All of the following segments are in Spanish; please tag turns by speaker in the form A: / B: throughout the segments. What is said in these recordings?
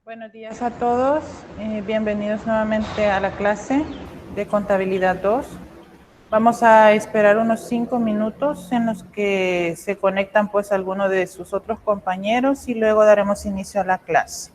A: Buenos días a todos, bienvenidos nuevamente a la clase de Contabilidad 2. Vamos a esperar unos 5 minutos en los que se conectan pues algunos de sus otros compañeros y luego daremos inicio a la clase.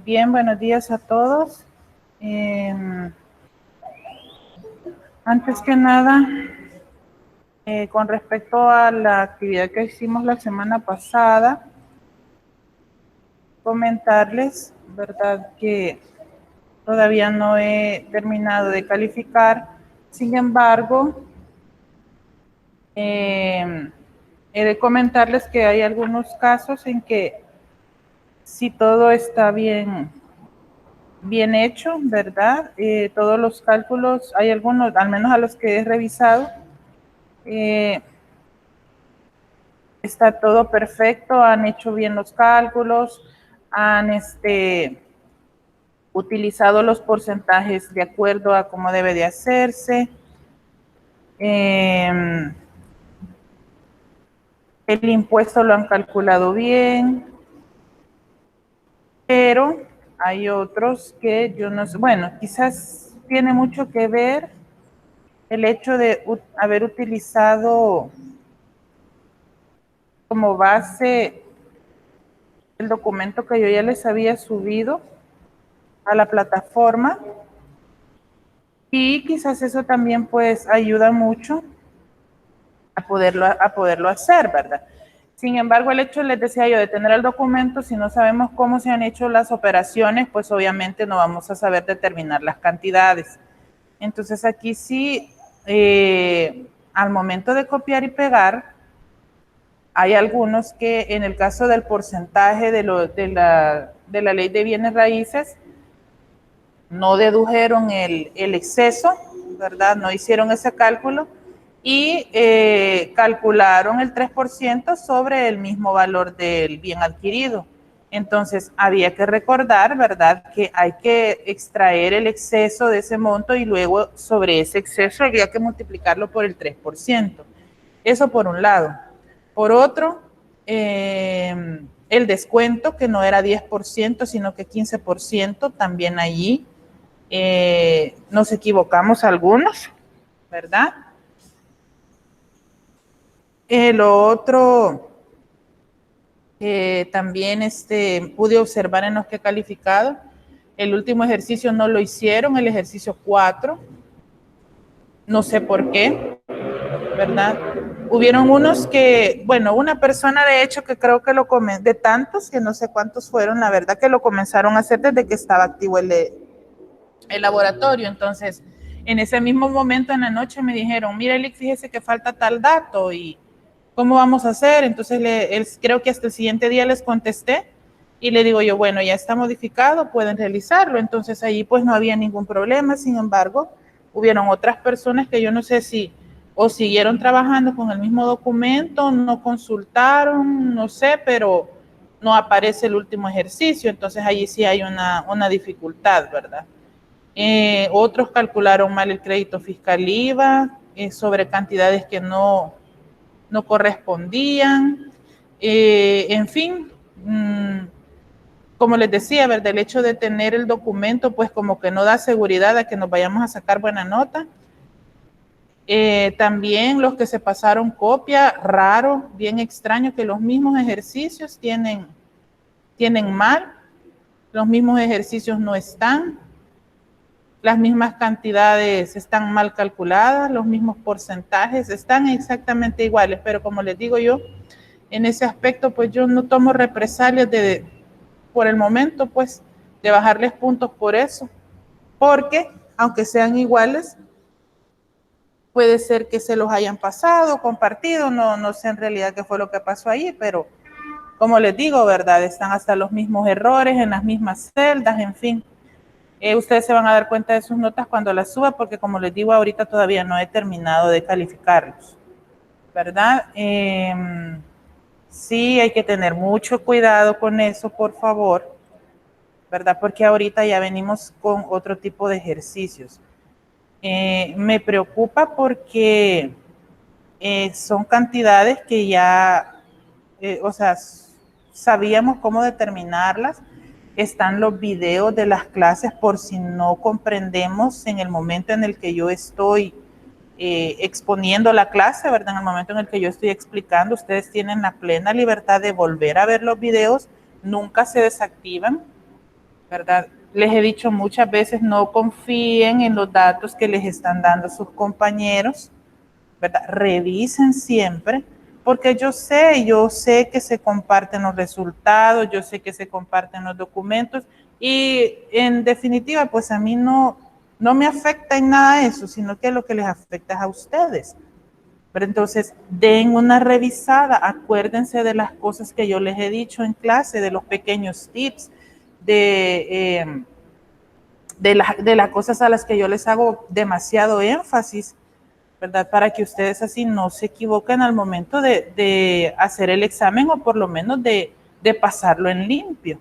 A: Bien, buenos días a todos. Antes que nada, con respecto a la actividad que hicimos la semana pasada, comentarles, ¿verdad?, que todavía no he terminado de calificar. Sin embargo, he de comentarles que hay algunos casos en que si todo está bien hecho, ¿verdad? Todos los cálculos, hay algunos, al menos a los que he revisado, está todo perfecto, han hecho bien los cálculos, han utilizado los porcentajes de acuerdo a cómo debe de hacerse. El impuesto lo han calculado bien, pero hay otros que yo no sé, bueno, quizás tiene mucho que ver el hecho de haber utilizado como base el documento que yo ya les había subido a la plataforma, y quizás eso también pues ayuda mucho a poderlo hacer, ¿verdad? Sin embargo, el hecho, les decía yo, de tener el documento, si no sabemos cómo se han hecho las operaciones, pues obviamente no vamos a saber determinar las cantidades. Entonces aquí sí, al momento de copiar y pegar, hay algunos que en el caso del porcentaje de la ley de bienes raíces, no dedujeron el exceso, ¿verdad? No hicieron ese cálculo y calcularon el 3% sobre el mismo valor del bien adquirido. Entonces, había que recordar, ¿verdad?, que hay que extraer el exceso de ese monto y luego sobre ese exceso había que multiplicarlo por el 3%. Eso por un lado. Por otro, el descuento, que no era 10%, sino que 15%, también allí nos equivocamos algunos, ¿verdad? Lo otro, también pude observar en los que he calificado, el último ejercicio no lo hicieron, el ejercicio 4, no sé por qué, ¿verdad? Hubieron unos que, bueno, una persona de hecho que creo que de tantos, que no sé cuántos fueron, la verdad que lo comenzaron a hacer desde que estaba activo el laboratorio. Entonces, en ese mismo momento en la noche me dijeron, mira, Elic, fíjese que falta tal dato y ¿cómo vamos a hacer? Entonces, creo que hasta el siguiente día les contesté y le digo yo, bueno, ya está modificado, pueden realizarlo. Entonces, ahí pues no había ningún problema. Sin embargo, hubieron otras personas que yo no sé si o siguieron trabajando con el mismo documento, no consultaron, no sé, pero no aparece el último ejercicio. Entonces, ahí sí hay una dificultad, ¿verdad? Otros calcularon mal el crédito fiscal IVA sobre cantidades que no correspondían. En fin, como les decía, ¿verdad?, el hecho de tener el documento pues como que no da seguridad a que nos vayamos a sacar buena nota. También los que se pasaron copia, raro, bien extraño que los mismos ejercicios tienen mal, los mismos ejercicios no están, las mismas cantidades están mal calculadas, los mismos porcentajes están exactamente iguales, pero como les digo yo, en ese aspecto pues yo no tomo represalias por el momento pues de bajarles puntos por eso, porque aunque sean iguales, puede ser que se los hayan pasado, compartido, no sé en realidad qué fue lo que pasó ahí, pero como les digo, ¿verdad?, están hasta los mismos errores en las mismas celdas, en fin. Ustedes se van a dar cuenta de sus notas cuando las suba, porque como les digo, ahorita todavía no he terminado de calificarlos, ¿verdad? Sí, hay que tener mucho cuidado con eso, por favor, ¿verdad? Porque ahorita ya venimos con otro tipo de ejercicios. Me preocupa porque son cantidades que ya, o sea, sabíamos cómo determinarlas. Están los videos de las clases por si no comprendemos en el momento en el que yo estoy exponiendo la clase, ¿verdad? En el momento en el que yo estoy explicando, ustedes tienen la plena libertad de volver a ver los videos, nunca se desactivan, ¿verdad? Les he dicho muchas veces, no confíen en los datos que les están dando sus compañeros, ¿verdad? Revisen siempre, porque yo sé que se comparten los resultados, yo sé que se comparten los documentos y en definitiva, pues a mí no me afecta en nada eso, sino que lo que les afecta es a ustedes. Pero entonces, den una revisada, acuérdense de las cosas que yo les he dicho en clase, de los pequeños tips, de las cosas a las que yo les hago demasiado énfasis, ¿verdad? Para que ustedes así no se equivoquen al momento de hacer el examen o por lo menos de pasarlo en limpio,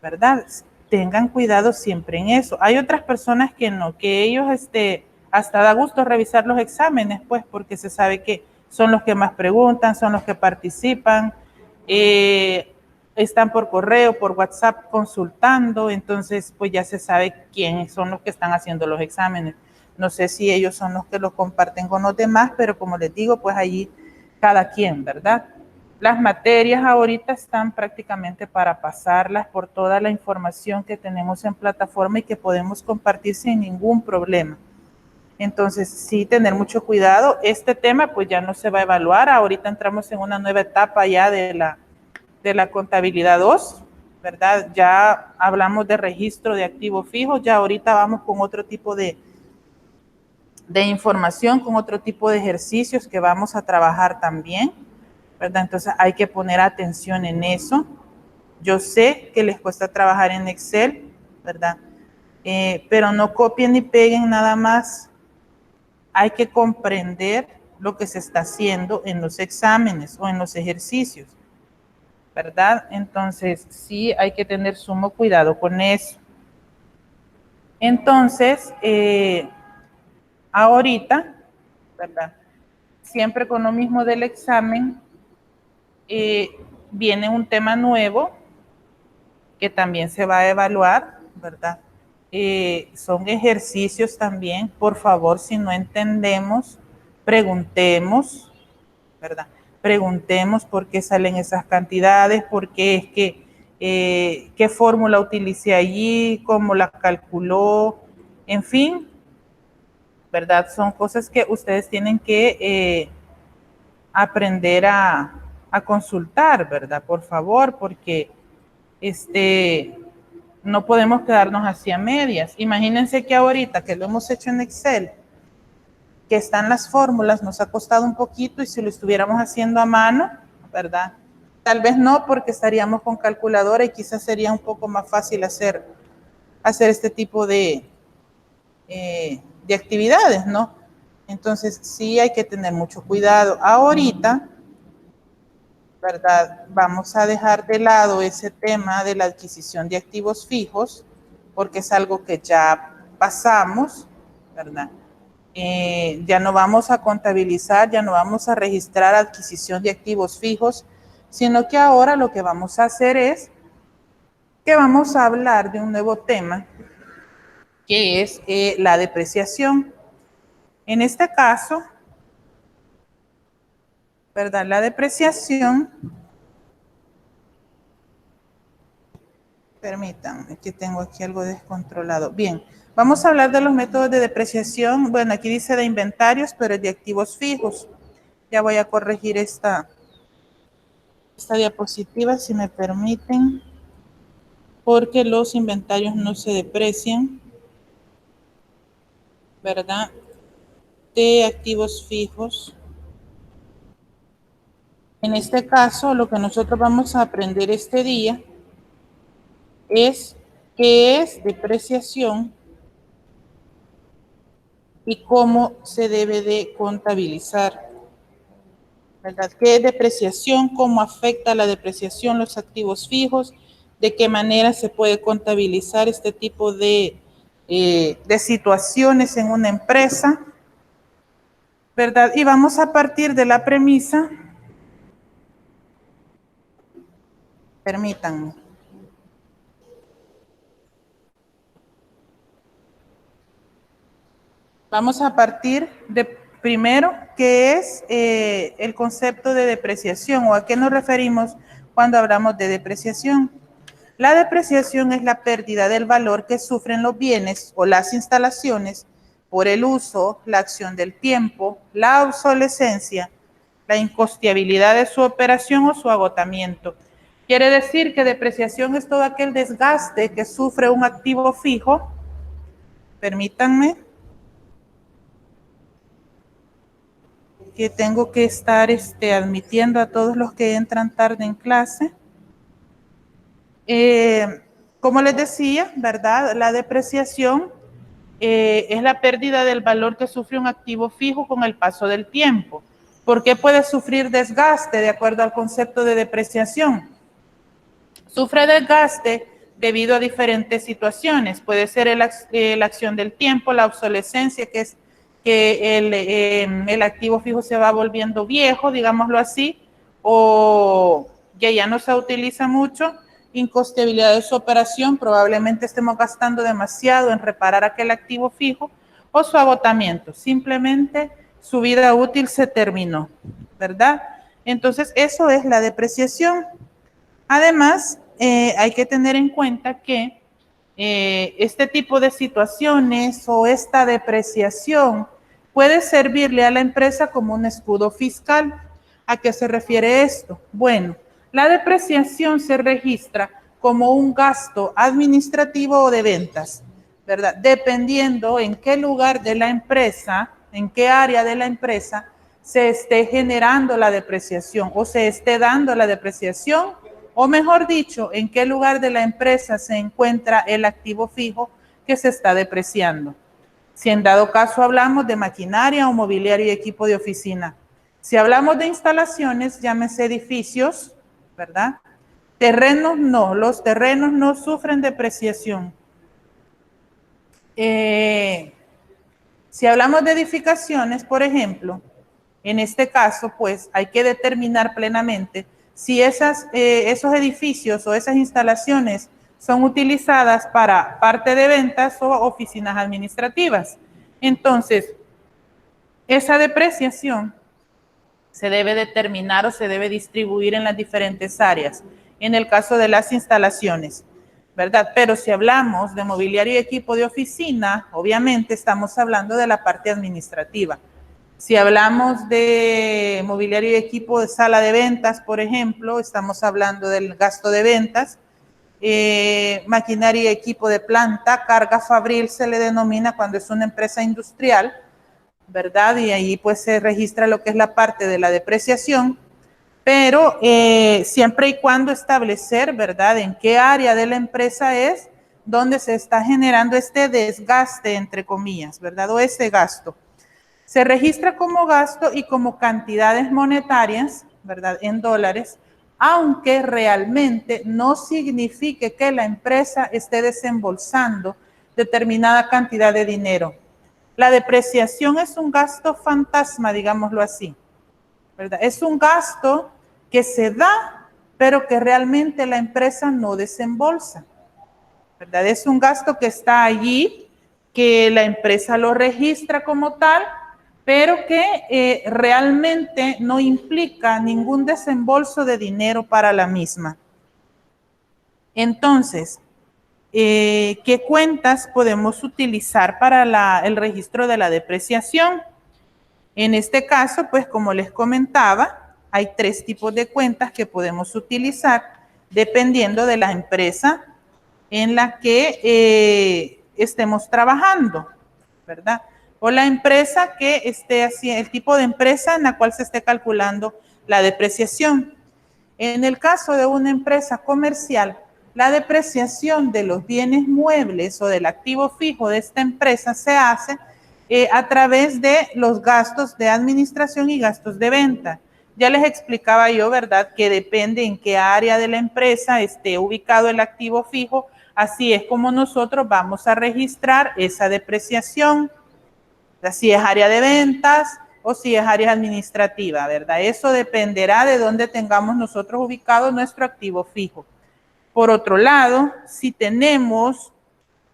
A: ¿verdad? Tengan cuidado siempre en eso. Hay otras personas que no, que ellos hasta da gusto revisar los exámenes, pues, porque se sabe que son los que más preguntan, son los que participan, están por correo, por WhatsApp consultando, entonces, pues ya se sabe quiénes son los que están haciendo los exámenes. No sé si ellos son los que lo comparten con los demás, pero como les digo, pues allí cada quien, ¿verdad? Las materias ahorita están prácticamente para pasarlas por toda la información que tenemos en plataforma y que podemos compartir sin ningún problema. Entonces, sí, tener mucho cuidado. Este tema pues ya no se va a evaluar. Ahorita entramos en una nueva etapa ya de la contabilidad 2, ¿verdad? Ya hablamos de registro de activos fijos, ya ahorita vamos con otro tipo de información, con otro tipo de ejercicios que vamos a trabajar también, ¿verdad? Entonces hay que poner atención en eso. Yo sé que les cuesta trabajar en Excel, ¿verdad? Pero no copien ni peguen nada más. Hay que comprender lo que se está haciendo en los exámenes o en los ejercicios, ¿verdad? Entonces sí hay que tener sumo cuidado con eso. Entonces, ahorita, ¿verdad? Siempre con lo mismo del examen, viene un tema nuevo que también se va a evaluar, ¿verdad? Son ejercicios también, por favor, si no entendemos, preguntemos, ¿verdad? Preguntemos por qué salen esas cantidades, por qué es que, qué fórmula utilicé allí, cómo la calculó, en fin, ¿verdad? Son cosas que ustedes tienen que aprender a consultar, ¿verdad? Por favor, porque no podemos quedarnos así a medias. Imagínense que ahorita que lo hemos hecho en Excel, que están las fórmulas, nos ha costado un poquito y si lo estuviéramos haciendo a mano, ¿verdad? Tal vez no, porque estaríamos con calculadora y quizás sería un poco más fácil hacer este tipo de actividades, ¿no? Entonces sí hay que tener mucho cuidado. Ahorita, ¿verdad? Vamos a dejar de lado ese tema de la adquisición de activos fijos, porque es algo que ya pasamos, ¿verdad? Ya no vamos a contabilizar, ya no vamos a registrar adquisición de activos fijos, sino que ahora lo que vamos a hacer es que vamos a hablar de un nuevo tema, que es la depreciación. En este caso, ¿verdad? La depreciación, permítanme que tengo aquí algo descontrolado. Bien, vamos a hablar de los métodos de depreciación. Bueno, aquí dice de inventarios, pero es de activos fijos. Ya voy a corregir esta diapositiva, si me permiten, porque los inventarios no se deprecian, ¿verdad? De activos fijos. En este caso, lo que nosotros vamos a aprender este día es qué es depreciación y cómo se debe de contabilizar, ¿verdad? ¿Qué es depreciación? ¿Cómo afecta la depreciación los activos fijos? ¿De qué manera se puede contabilizar este tipo de situaciones en una empresa? ¿Verdad? Y vamos a partir de la premisa, permítanme. Vamos a partir de primero, ¿qué es el concepto de depreciación o a qué nos referimos cuando hablamos de depreciación? La depreciación es la pérdida del valor que sufren los bienes o las instalaciones por el uso, la acción del tiempo, la obsolescencia, la incosteabilidad de su operación o su agotamiento. Quiere decir que depreciación es todo aquel desgaste que sufre un activo fijo. Permítanme que tengo que estar admitiendo a todos los que entran tarde en clase. Como les decía, ¿verdad? La depreciación es la pérdida del valor que sufre un activo fijo con el paso del tiempo. ¿Por qué puede sufrir desgaste de acuerdo al concepto de depreciación? Sufre desgaste debido a diferentes situaciones. Puede ser la acción del tiempo, la obsolescencia, que es que el activo fijo se va volviendo viejo, digámoslo así, o que ya no se utiliza mucho. Incosteabilidad de su operación, probablemente estemos gastando demasiado en reparar aquel activo fijo, o su agotamiento, simplemente su vida útil se terminó, ¿verdad? Entonces, eso es la depreciación. Además, hay que tener en cuenta que este tipo de situaciones o esta depreciación puede servirle a la empresa como un escudo fiscal. ¿A qué se refiere esto? Bueno, la depreciación se registra como un gasto administrativo o de ventas, ¿verdad? Dependiendo en qué lugar de la empresa, en qué área de la empresa se esté generando la depreciación o se esté dando la depreciación, o mejor dicho, en qué lugar de la empresa se encuentra el activo fijo que se está depreciando. Si en dado caso hablamos de maquinaria o mobiliario y equipo de oficina. Si hablamos de instalaciones, llámese edificios, ¿verdad? Terrenos no, los terrenos no sufren depreciación. Si hablamos de edificaciones, por ejemplo, en este caso, pues hay que determinar plenamente si esos edificios o esas instalaciones son utilizadas para parte de ventas o oficinas administrativas. Entonces, esa depreciación se debe determinar o se debe distribuir en las diferentes áreas. En el caso de las instalaciones, ¿verdad? Pero si hablamos de mobiliario y equipo de oficina, obviamente estamos hablando de la parte administrativa. Si hablamos de mobiliario y equipo de sala de ventas, por ejemplo, estamos hablando del gasto de ventas. Maquinaria y equipo de planta, carga fabril se le denomina cuando es una empresa industrial, ¿verdad? Y ahí pues se registra lo que es la parte de la depreciación, pero siempre y cuando establecer, ¿verdad?, en qué área de la empresa es donde se está generando este desgaste, entre comillas, ¿verdad?, o ese gasto. Se registra como gasto y como cantidades monetarias, ¿verdad?, en dólares, aunque realmente no signifique que la empresa esté desembolsando determinada cantidad de dinero. La depreciación es un gasto fantasma, digámoslo así, ¿verdad? Es un gasto que se da, pero que realmente la empresa no desembolsa, ¿verdad? Es un gasto que está allí, que la empresa lo registra como tal, pero que realmente no implica ningún desembolso de dinero para la misma. Entonces, ¿qué cuentas podemos utilizar para el registro de la depreciación? En este caso, pues como les comentaba, hay 3 tipos de cuentas que podemos utilizar dependiendo de la empresa en la que estemos trabajando, ¿verdad? O la empresa que esté haciendo, el tipo de empresa en la cual se esté calculando la depreciación. En el caso de una empresa comercial, la depreciación de los bienes muebles o del activo fijo de esta empresa se hace a través de los gastos de administración y gastos de venta. Ya les explicaba yo, ¿verdad?, que depende en qué área de la empresa esté ubicado el activo fijo, así es como nosotros vamos a registrar esa depreciación, si es área de ventas o si es área administrativa, ¿verdad? Eso dependerá de dónde tengamos nosotros ubicado nuestro activo fijo. Por otro lado, si tenemos,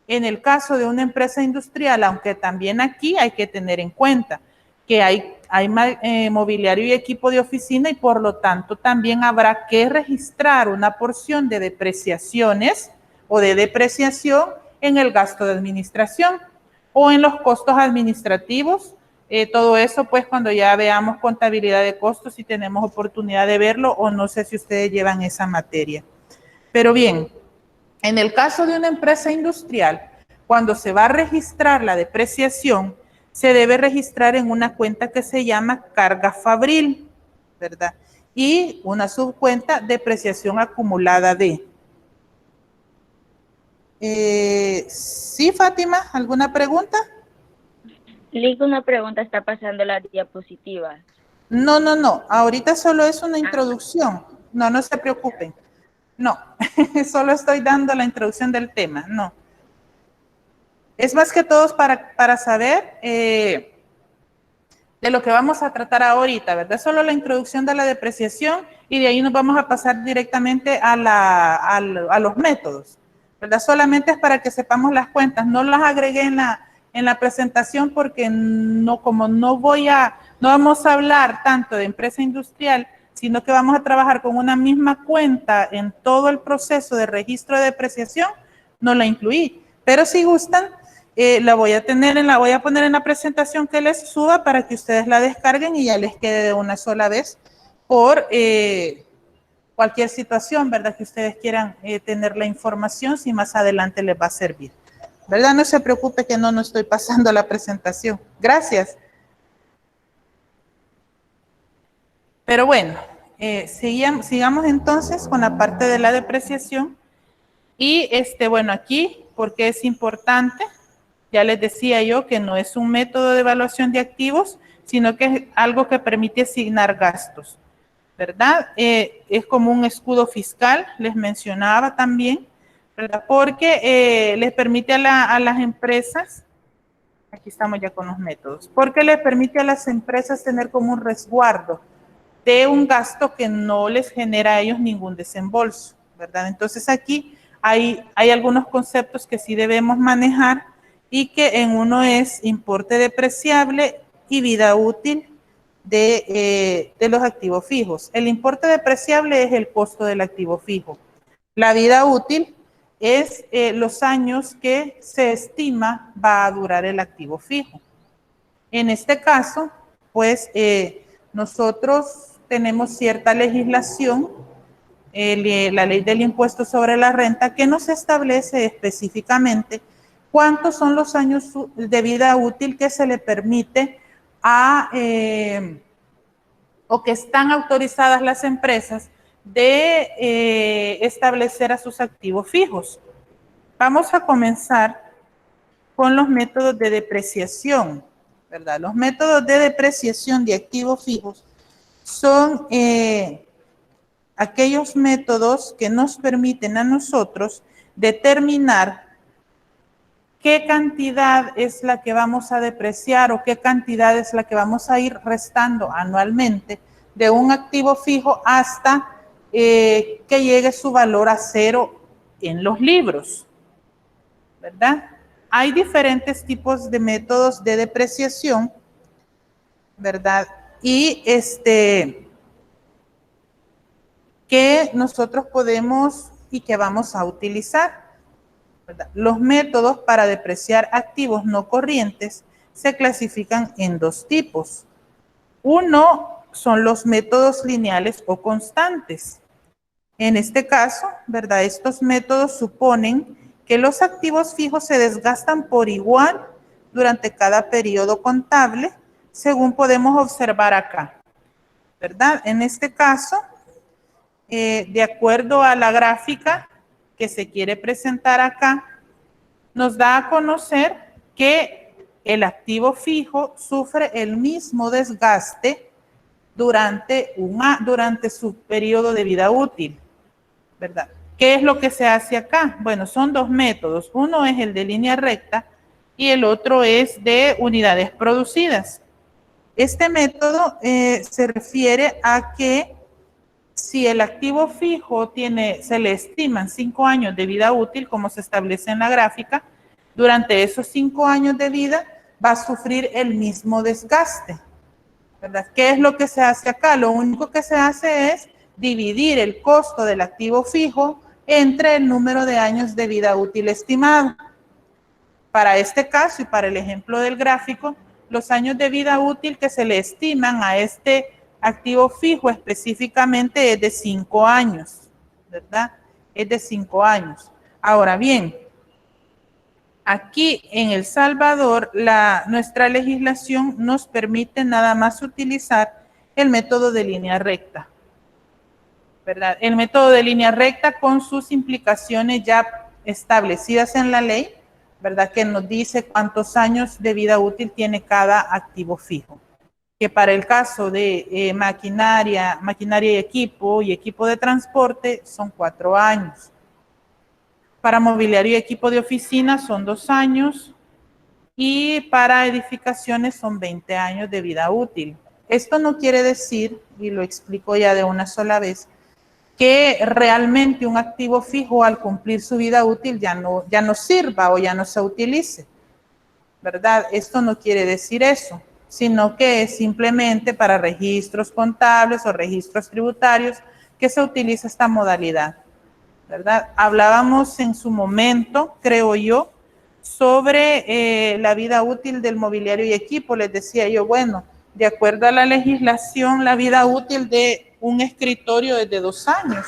A: en el caso de una empresa industrial, aunque también aquí hay que tener en cuenta que hay mobiliario y equipo de oficina y por lo tanto también habrá que registrar una porción de depreciaciones o de depreciación en el gasto de administración o en los costos administrativos. Todo eso pues cuando ya veamos contabilidad de costos, si tenemos oportunidad de verlo o no sé si ustedes llevan esa materia. Pero bien, en el caso de una empresa industrial, cuando se va a registrar la depreciación, se debe registrar en una cuenta que se llama carga fabril, ¿verdad? Y una subcuenta depreciación acumulada de. ¿Sí, Fátima? ¿Alguna pregunta?
B: Lick, una pregunta, está pasando la diapositiva.
A: No. Ahorita solo es una introducción. No se preocupen. No, solo estoy dando la introducción del tema. No. Es más que todo para saber de lo que vamos a tratar ahorita, ¿verdad? Solo la introducción de la depreciación y de ahí nos vamos a pasar directamente a los métodos, ¿verdad? Solamente es para que sepamos las cuentas. No las agregué en la presentación porque como no vamos a hablar tanto de empresa industrial, sino que vamos a trabajar con una misma cuenta en todo el proceso de registro de depreciación, no la incluí. Pero si gustan, la voy a poner en la presentación que les suba para que ustedes la descarguen y ya les quede de una sola vez por cualquier situación, ¿verdad? Que ustedes quieran tener la información, si más adelante les va a servir. ¿Verdad? No se preocupe que no estoy pasando la presentación. Gracias. Pero bueno, sigamos entonces con la parte de la depreciación. Y bueno, aquí, porque es importante, ya les decía yo que no es un método de evaluación de activos, sino que es algo que permite asignar gastos, ¿verdad? Es como un escudo fiscal, les mencionaba también, ¿verdad? Porque les permite a las empresas, aquí estamos ya con los métodos, porque les permite a las empresas tener como un resguardo de un gasto que no les genera a ellos ningún desembolso, ¿verdad? Entonces aquí hay algunos conceptos que sí debemos manejar y que en uno es importe depreciable y vida útil de los activos fijos. El importe depreciable es el costo del activo fijo. La vida útil es los años que se estima va a durar el activo fijo. En este caso, pues nosotros tenemos cierta legislación, la ley del impuesto sobre la renta, que nos establece específicamente cuántos son los años de vida útil que se le permite o que están autorizadas las empresas de establecer a sus activos fijos. Vamos a comenzar con los métodos de depreciación, ¿verdad? Los métodos de depreciación de activos fijos son aquellos métodos que nos permiten a nosotros determinar qué cantidad es la que vamos a depreciar o qué cantidad es la que vamos a ir restando anualmente de un activo fijo hasta que llegue su valor a cero en los libros, ¿verdad? Hay diferentes tipos de métodos de depreciación, ¿verdad? Y que nosotros podemos y que vamos a utilizar, ¿verdad? Los métodos para depreciar activos no corrientes se clasifican en dos tipos. Uno son los métodos lineales o constantes. En este caso, ¿verdad? Estos métodos suponen que los activos fijos se desgastan por igual durante cada periodo contable, según podemos observar acá, ¿verdad? En este caso, de acuerdo a la gráfica que se quiere presentar acá, nos da a conocer que el activo fijo sufre el mismo desgaste durante su periodo de vida útil, ¿verdad? ¿Qué es lo que se hace acá? Bueno, son dos métodos. Uno es el de línea recta y el otro es de unidades producidas. Este método se refiere a que si el activo fijo se le estiman 5 años de vida útil, como se establece en la gráfica, durante esos 5 años de vida va a sufrir el mismo desgaste. ¿verdad? ¿Qué es lo que se hace acá? Lo único que se hace es dividir el costo del activo fijo entre el número de años de vida útil estimado. Para este caso y para el ejemplo del gráfico, los años de vida útil que se le estiman a este activo fijo específicamente es de 5 años, ¿verdad? Es de 5 años. Ahora bien, aquí en El Salvador, nuestra legislación nos permite nada más utilizar el método de línea recta, ¿verdad? El método de línea recta con sus implicaciones ya establecidas en la ley, ¿verdad? Que nos dice cuántos años de vida útil tiene cada activo fijo. Que para el caso de maquinaria y equipo de transporte son 4 años. Para mobiliario y equipo de oficina son 2 años y para edificaciones son 20 años de vida útil. Esto no quiere decir, y lo explico ya de una sola vez, que realmente un activo fijo al cumplir su vida útil ya no sirva o ya no se utilice, ¿verdad? Esto no quiere decir eso, sino que es simplemente para registros contables o registros tributarios que se utiliza esta modalidad, ¿verdad? Hablábamos en su momento, creo yo, sobre la vida útil del mobiliario y equipo. Les decía yo, bueno, de acuerdo a la legislación, la vida útil de un escritorio es de 2 años.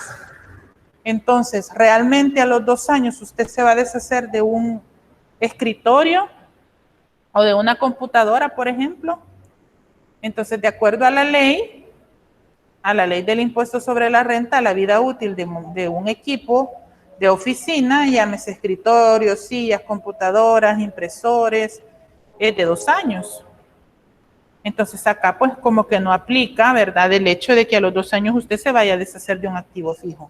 A: Entonces, realmente a los 2 años usted se va a deshacer de un escritorio o de una computadora, por ejemplo. Entonces, de acuerdo a la ley del impuesto sobre la renta, la vida útil de un equipo de oficina, llámese escritorios, sillas, computadoras, impresores, es de 2 años. Entonces acá pues como que no aplica, ¿verdad? El hecho de que a los 2 años usted se vaya a deshacer de un activo fijo.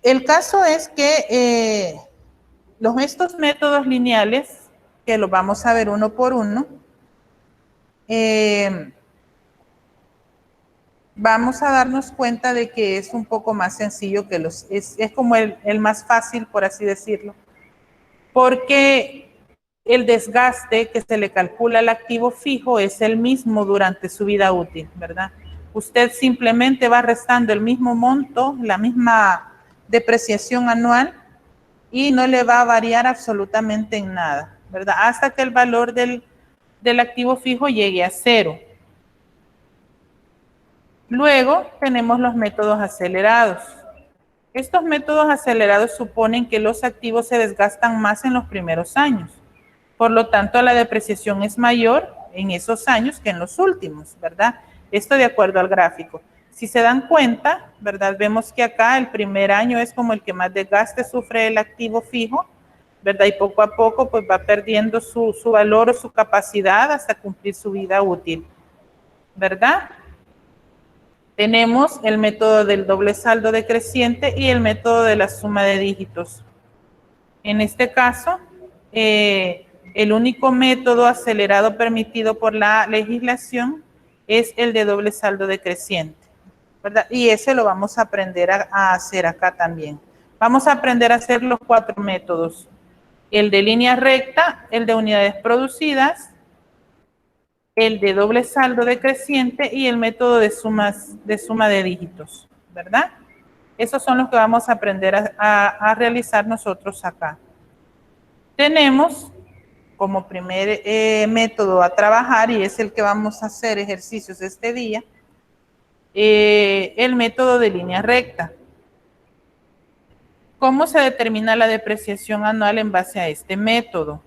A: El caso es que estos métodos lineales, que los vamos a ver uno por uno, vamos a darnos cuenta de que es un poco más sencillo que es como el más fácil, por así decirlo, porque el desgaste que se le calcula al activo fijo es el mismo durante su vida útil, ¿verdad? Usted simplemente va restando el mismo monto, la misma depreciación anual y no le va a variar absolutamente en nada, ¿verdad? Hasta que el valor del activo fijo llegue a 0. Luego tenemos los métodos acelerados. Estos métodos acelerados suponen que los activos se desgastan más en los primeros años. Por lo tanto, la depreciación es mayor en esos años que en los últimos, ¿verdad? Esto de acuerdo al gráfico. Si se dan cuenta, ¿verdad? Vemos que acá el primer año es como el que más desgaste sufre el activo fijo, ¿verdad? Y poco a poco pues va perdiendo su valor o su capacidad hasta cumplir su vida útil, ¿verdad? Tenemos el método del doble saldo decreciente y el método de la suma de dígitos. En este caso, el único método acelerado permitido por la legislación es el de doble saldo decreciente, ¿verdad? Y ese lo vamos a aprender a hacer acá también. Vamos a aprender a hacer los 4 métodos. El de línea recta, el de unidades producidas, el de doble saldo decreciente y el método de suma de dígitos, ¿verdad? Esos son los que vamos a aprender a realizar nosotros acá. Tenemos como primer método a trabajar, y es el que vamos a hacer ejercicios este día, el método de línea recta. ¿Cómo se determina la depreciación anual en base a este método?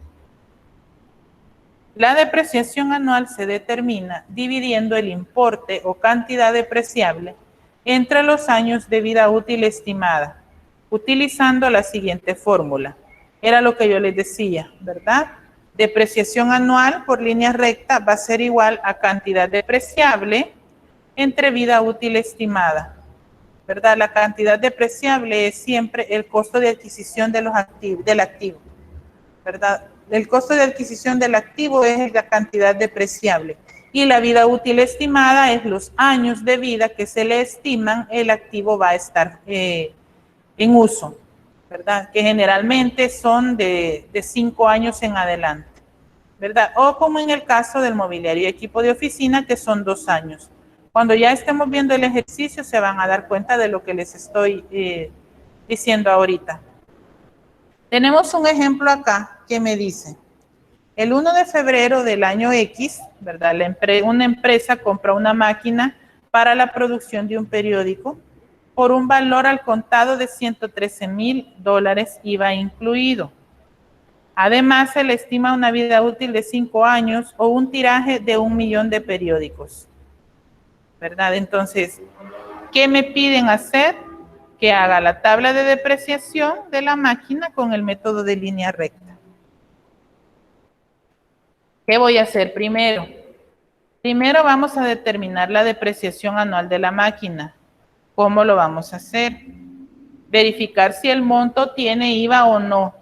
A: La depreciación anual se determina dividiendo el importe o cantidad depreciable entre los años de vida útil estimada, utilizando la siguiente fórmula. Era lo que yo les decía, ¿verdad? Depreciación anual por línea recta va a ser igual a cantidad depreciable entre vida útil estimada, ¿verdad? La cantidad depreciable es siempre el costo de adquisición de del activo, ¿verdad? El costo de adquisición del activo es la cantidad depreciable y la vida útil estimada es los años de vida que se le estiman el activo va a estar en uso, ¿verdad? Que generalmente son de 5 años en adelante. ¿verdad? O como en el caso del mobiliario y equipo de oficina, que son 2 años. Cuando ya estemos viendo el ejercicio, se van a dar cuenta de lo que les estoy diciendo ahorita. Tenemos un ejemplo acá que me dice, el 1 de febrero del año X, ¿verdad? Una empresa compra una máquina para la producción de un periódico por un valor al contado de $113,000, IVA incluido. Además, se le estima una vida útil de 5 años o un tiraje de 1 millón de periódicos, ¿verdad? Entonces, ¿qué me piden hacer? Que haga la tabla de depreciación de la máquina con el método de línea recta. ¿Qué voy a hacer primero? Primero vamos a determinar la depreciación anual de la máquina. ¿Cómo lo vamos a hacer? Verificar si el monto tiene IVA o no.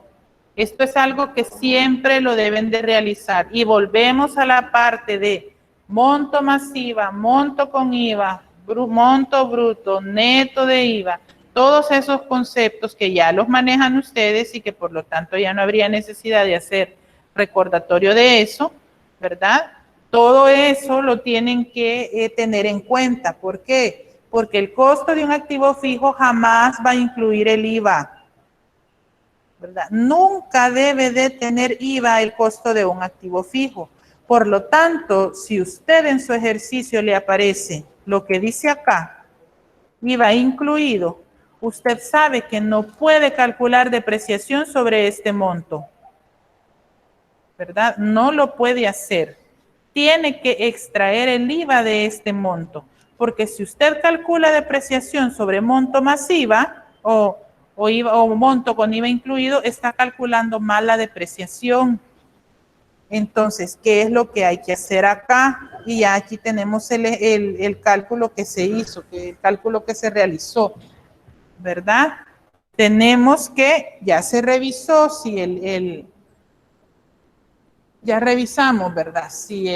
A: Esto es algo que siempre lo deben de realizar. Y volvemos a la parte de monto más IVA, monto con IVA, monto bruto, neto de IVA. Todos esos conceptos que ya los manejan ustedes y que por lo tanto ya no habría necesidad de hacer recordatorio de eso, ¿verdad? Todo eso lo tienen que tener en cuenta. ¿Por qué? Porque el costo de un activo fijo jamás va a incluir el IVA. ¿Verdad? Nunca debe de tener IVA el costo de un activo fijo. Por lo tanto, si usted en su ejercicio le aparece lo que dice acá, IVA incluido, usted sabe que no puede calcular depreciación sobre este monto, ¿verdad? No lo puede hacer. Tiene que extraer el IVA de este monto, porque si usted calcula depreciación sobre monto más IVA o monto con IVA incluido, está calculando mal la depreciación. Entonces, ¿qué es lo que hay que hacer acá? Y ya aquí tenemos el cálculo que se hizo, el cálculo que se realizó, ¿verdad? Tenemos que, ya se revisó si ya revisamos, ¿verdad? Si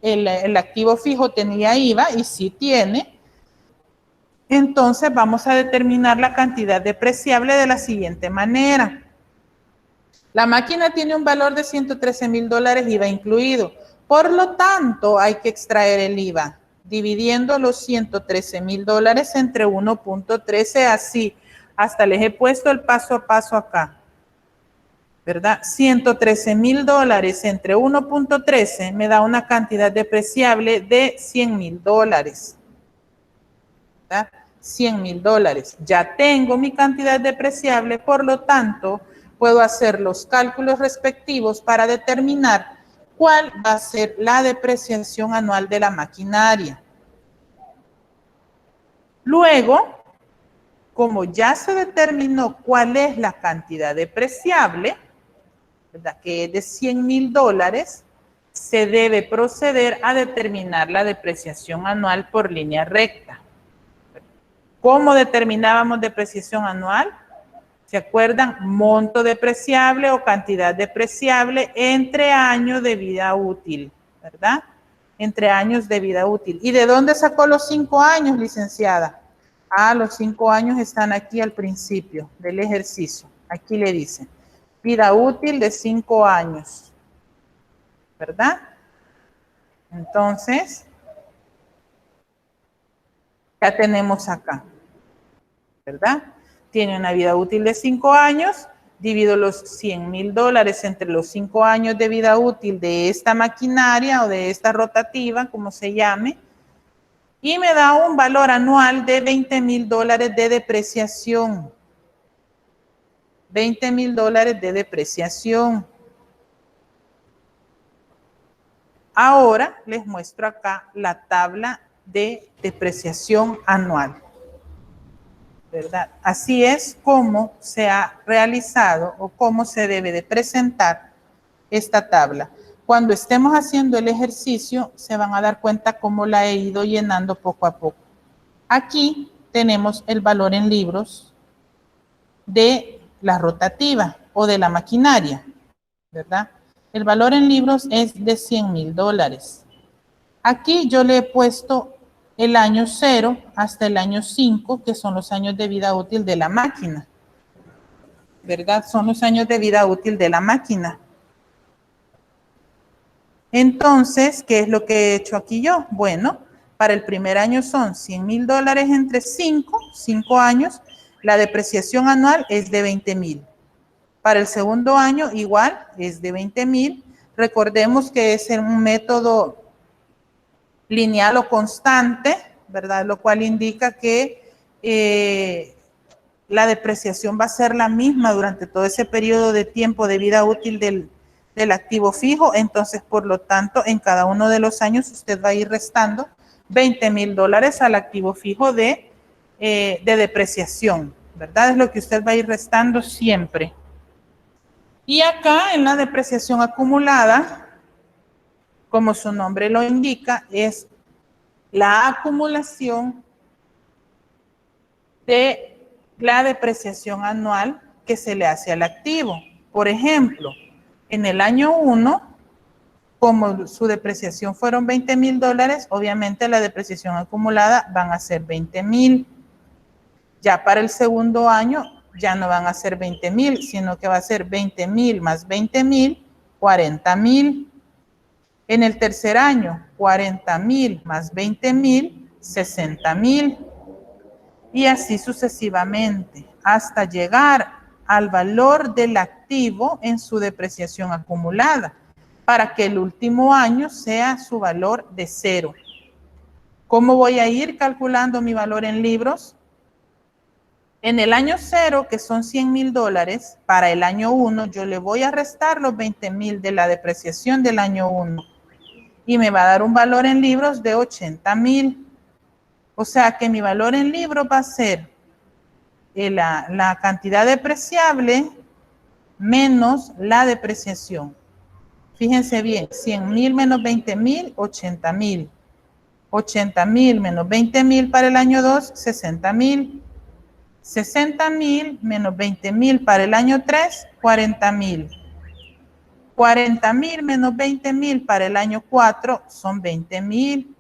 A: el activo fijo tenía IVA y sí tiene. Entonces vamos a determinar la cantidad depreciable de la siguiente manera. La máquina tiene un valor de $113,000, IVA incluido. Por lo tanto, hay que extraer el IVA, dividiendo los $113,000 entre 1.13, así. Hasta les he puesto el paso a paso acá, ¿verdad? $113,000 entre 1.13 me da una cantidad depreciable de $100,000. ¿verdad? $100,000. Ya tengo mi cantidad depreciable, por lo tanto, puedo hacer los cálculos respectivos para determinar cuál va a ser la depreciación anual de la maquinaria. Luego, como ya se determinó cuál es la cantidad depreciable, ¿verdad? Que es de $100,000, se debe proceder a determinar la depreciación anual por línea recta. ¿Cómo determinábamos depreciación anual? ¿Se acuerdan? Monto depreciable o cantidad depreciable entre años de vida útil, ¿verdad? Entre años de vida útil. ¿Y de dónde sacó los 5 años, licenciada? Ah, los 5 años están aquí al principio del ejercicio. Aquí le dicen, vida útil de 5 años, ¿verdad? Entonces, ya tenemos acá, ¿verdad? Tiene una vida útil de 5 años, divido los $100,000 entre los 5 años de vida útil de esta maquinaria o de esta rotativa, como se llame, y me da un valor anual de $20,000 de depreciación. $20,000 de depreciación. Ahora les muestro acá la tabla de depreciación anual, ¿verdad? Así es como se ha realizado o cómo se debe de presentar esta tabla. Cuando estemos haciendo el ejercicio, se van a dar cuenta cómo la he ido llenando poco a poco. Aquí tenemos el valor en libros de la rotativa o de la maquinaria, ¿verdad? El valor en libros es de $100,000. Aquí yo le he puesto el año 0 hasta el año 5, que son los años de vida útil de la máquina, ¿verdad? Son los años de vida útil de la máquina. Entonces, ¿qué es lo que he hecho aquí yo? Bueno, para el primer año son $100,000 entre 5 años. La depreciación anual es de 20,000. Para el segundo año, igual, es de 20,000. Recordemos que es en un método lineal o constante, ¿verdad? Lo cual indica que la depreciación va a ser la misma durante todo ese periodo de tiempo de vida útil del activo fijo. Entonces, por lo tanto, en cada uno de los años usted va a ir restando $20,000 al activo fijo de depreciación, ¿verdad? Es lo que usted va a ir restando siempre. Y acá en la depreciación acumulada, como su nombre lo indica, es la acumulación de la depreciación anual que se le hace al activo. Por ejemplo, en el año 1, como su depreciación fueron $20,000, obviamente la depreciación acumulada van a ser 20,000. Ya para el segundo año ya no van a ser 20,000, sino que va a ser 20,000 más 20,000, 40,000. En el tercer año, 40,000 más 20,000, 60,000. Y así sucesivamente, hasta llegar al valor del activo en su depreciación acumulada, para que el último año sea su valor de 0. ¿Cómo voy a ir calculando mi valor en libros? En el año 0, que son $100,000, para el año 1, yo le voy a restar los 20,000 de la depreciación del año 1 y me va a dar un valor en libros de 80,000. O sea que mi valor en libros va a ser la cantidad depreciable menos la depreciación. Fíjense bien, 100,000 menos 20,000, 80,000. 80,000 menos 20,000 para el año 2, 60,000. 60,000 menos 20,000 para el año 3, 40,000. 40,000 menos 20,000 para el año 4 son 20,000.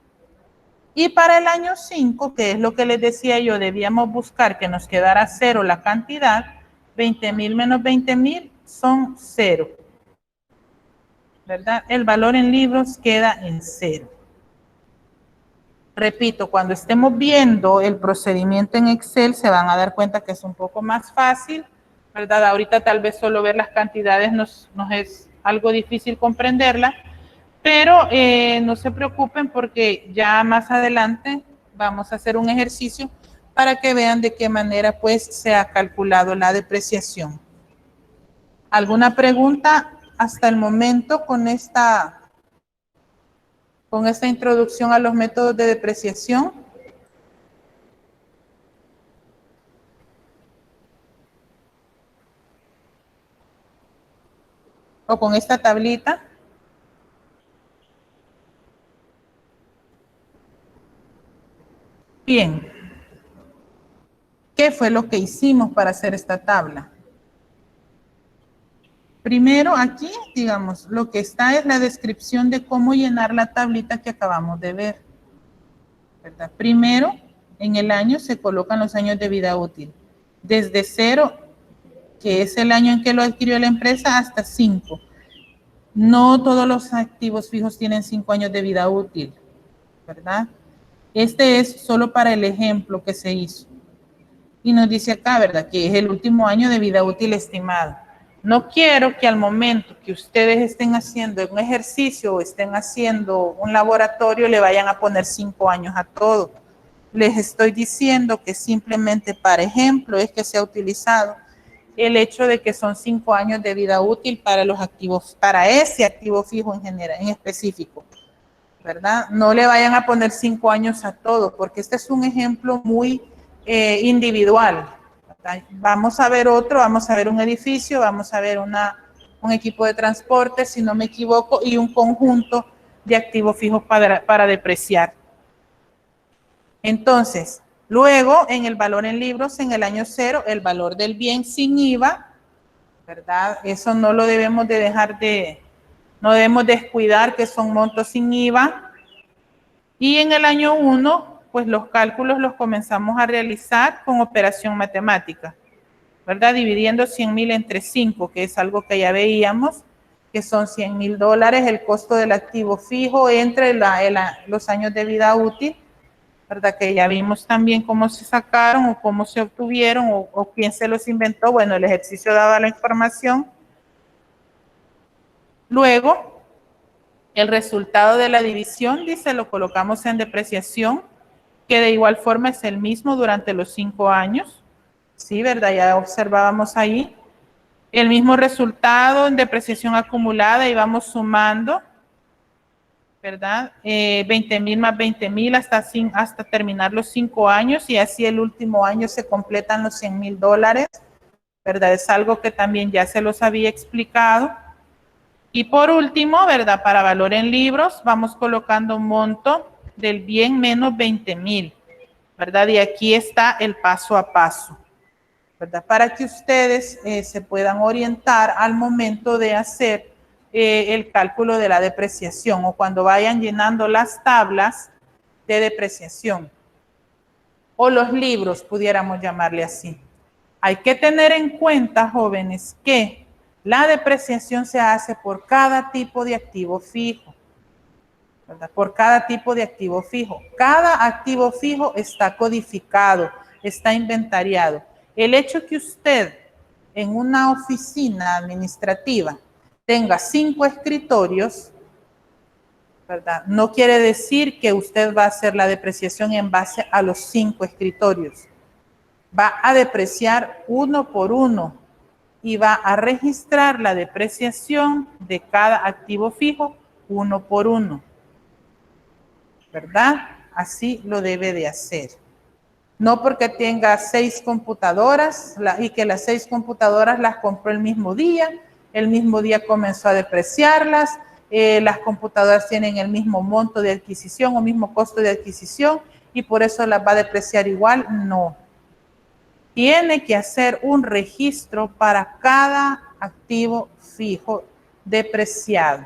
A: Y para el año 5, que es lo que les decía yo, debíamos buscar que nos quedara 0 la cantidad. 20,000 menos 20,000 son 0, ¿verdad? El valor en libros queda en 0. Repito, cuando estemos viendo el procedimiento en Excel se van a dar cuenta que es un poco más fácil, ¿verdad? Ahorita tal vez solo ver las cantidades nos es algo difícil comprenderla, pero no se preocupen porque ya más adelante vamos a hacer un ejercicio para que vean de qué manera pues se ha calculado la depreciación. ¿Alguna pregunta hasta el momento con esta introducción a los métodos de depreciación? ¿O con esta tablita? Bien. ¿Qué fue lo que hicimos para hacer esta tabla? Primero, aquí, digamos, lo que está es la descripción de cómo llenar la tablita que acabamos de ver, ¿verdad? Primero, en el año se colocan los años de vida útil. Desde 0, que es el año en que lo adquirió la empresa, hasta 5. No todos los activos fijos tienen 5 años de vida útil, ¿verdad? Este es solo para el ejemplo que se hizo. Y nos dice acá, ¿verdad? Que es el último año de vida útil estimado. No quiero que al momento que ustedes estén haciendo un ejercicio o estén haciendo un laboratorio le vayan a poner 5 años a todo. Les estoy diciendo que simplemente para ejemplo es que se ha utilizado el hecho de que son 5 años de vida útil para los activos, para ese activo fijo en general, en específico, ¿verdad? No le vayan a poner 5 años a todo, porque este es un ejemplo muy individual. Vamos a ver otro, vamos a ver un edificio, vamos a ver un equipo de transporte, si no me equivoco, y un conjunto de activos fijos para depreciar. Entonces, luego en el valor en libros, en el año 0, el valor del bien sin IVA, ¿verdad? Eso no lo debemos de dejar no debemos descuidar que son montos sin IVA. Y en el año 1, pues los cálculos los comenzamos a realizar con operación matemática, ¿verdad? Dividiendo 100,000 entre 5, que es algo que ya veíamos. que son $100,000, el costo del activo fijo entre los años de vida útil, ¿verdad? Que ya vimos también cómo se sacaron o cómo se obtuvieron o quién se los inventó. Bueno, el ejercicio daba la información. Luego, el resultado de la división, dice, lo colocamos en depreciación, que de igual forma es el mismo durante los 5 años. Sí, ¿verdad? Ya observábamos ahí. El mismo resultado en depreciación acumulada y vamos sumando, ¿verdad? 20,000 más 20,000 hasta terminar los 5 años y así el último año se completan los $100,000, ¿verdad? Es algo que también ya se los había explicado. Y por último, ¿verdad? Para valor en libros, vamos colocando un monto del bien menos 20,000, ¿verdad? Y aquí está el paso a paso, ¿verdad? Para que ustedes se puedan orientar al momento de hacer el cálculo de la depreciación o cuando vayan llenando las tablas de depreciación o los libros, pudiéramos llamarle así. Hay que tener en cuenta, jóvenes, que la depreciación se hace por cada tipo de activo fijo, ¿verdad? Por cada tipo de activo fijo. Cada activo fijo está codificado, está inventariado. El hecho que usted en una oficina administrativa tenga 5 escritorios, ¿verdad? No quiere decir que usted va a hacer la depreciación en base a los 5 escritorios. Va a depreciar uno por uno y va a registrar la depreciación de cada activo fijo uno por uno, ¿verdad? Así lo debe de hacer. No porque tenga 6 computadoras y que las 6 computadoras las compró el mismo día comenzó a depreciarlas, las computadoras tienen el mismo monto de adquisición o mismo costo de adquisición y por eso las va a depreciar igual, no. Tiene que hacer un registro para cada activo fijo depreciado,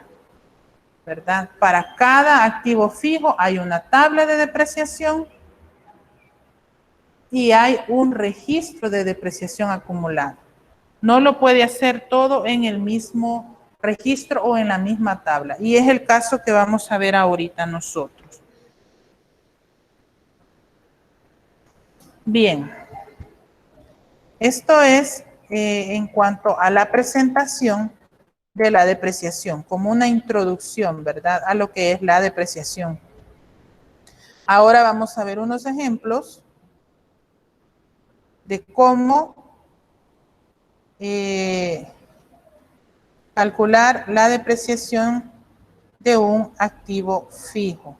A: ¿verdad? Para cada activo fijo hay una tabla de depreciación y hay un registro de depreciación acumulada. No lo puede hacer todo en el mismo registro o en la misma tabla. Y es el caso que vamos a ver ahorita nosotros. Bien. Esto es en cuanto a la presentación de la depreciación, como una introducción, ¿verdad? A lo que es la depreciación. Ahora vamos a ver unos ejemplos de cómo calcular la depreciación de un activo fijo.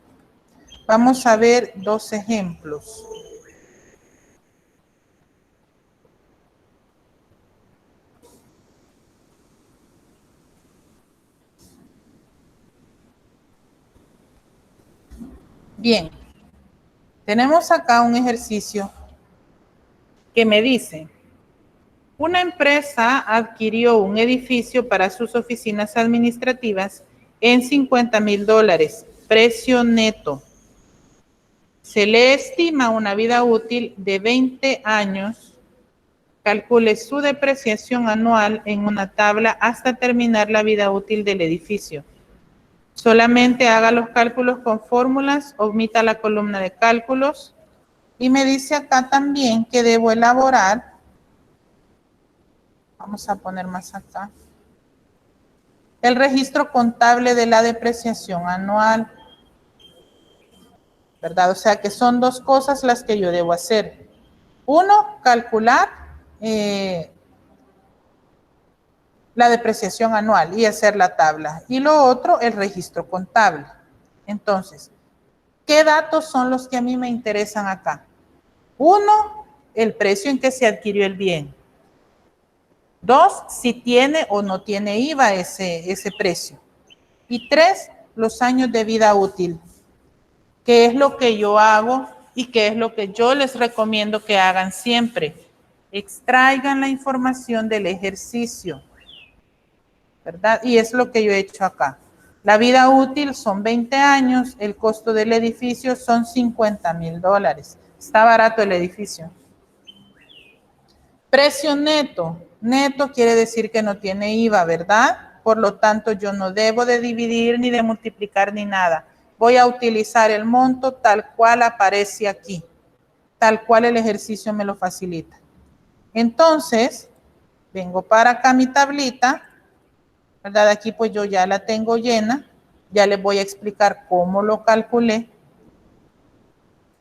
A: Vamos a ver 2 ejemplos. Bien, tenemos acá un ejercicio que me dice: una empresa adquirió un edificio para sus oficinas administrativas en $50,000, precio neto. Se le estima una vida útil de 20 años. Calcule su depreciación anual en una tabla hasta terminar la vida útil del edificio. Solamente haga los cálculos con fórmulas, omita la columna de cálculos y me dice acá también que debo elaborar. Vamos a poner más acá. El registro contable de la depreciación anual, ¿verdad? O sea que son 2 cosas las que yo debo hacer. Uno, calcular la depreciación anual y hacer la tabla. Y lo otro, el registro contable. Entonces, ¿qué datos son los que a mí me interesan acá? 1, el precio en que se adquirió el bien. 2, si tiene o no tiene IVA ese precio. Y 3, los años de vida útil. ¿Qué es lo que yo hago y qué es lo que yo les recomiendo que hagan siempre? Extraigan la información del ejercicio, ¿verdad? Y es lo que yo he hecho acá. La vida útil son 20 años, el costo del edificio son $50,000. Está barato el edificio. Precio neto. Neto quiere decir que no tiene IVA, ¿verdad? Por lo tanto, yo no debo de dividir ni de multiplicar ni nada. Voy a utilizar el monto tal cual aparece aquí, tal cual el ejercicio me lo facilita. Entonces, vengo para acá mi tablita, ¿verdad? Aquí pues yo ya la tengo llena, ya les voy a explicar cómo lo calculé.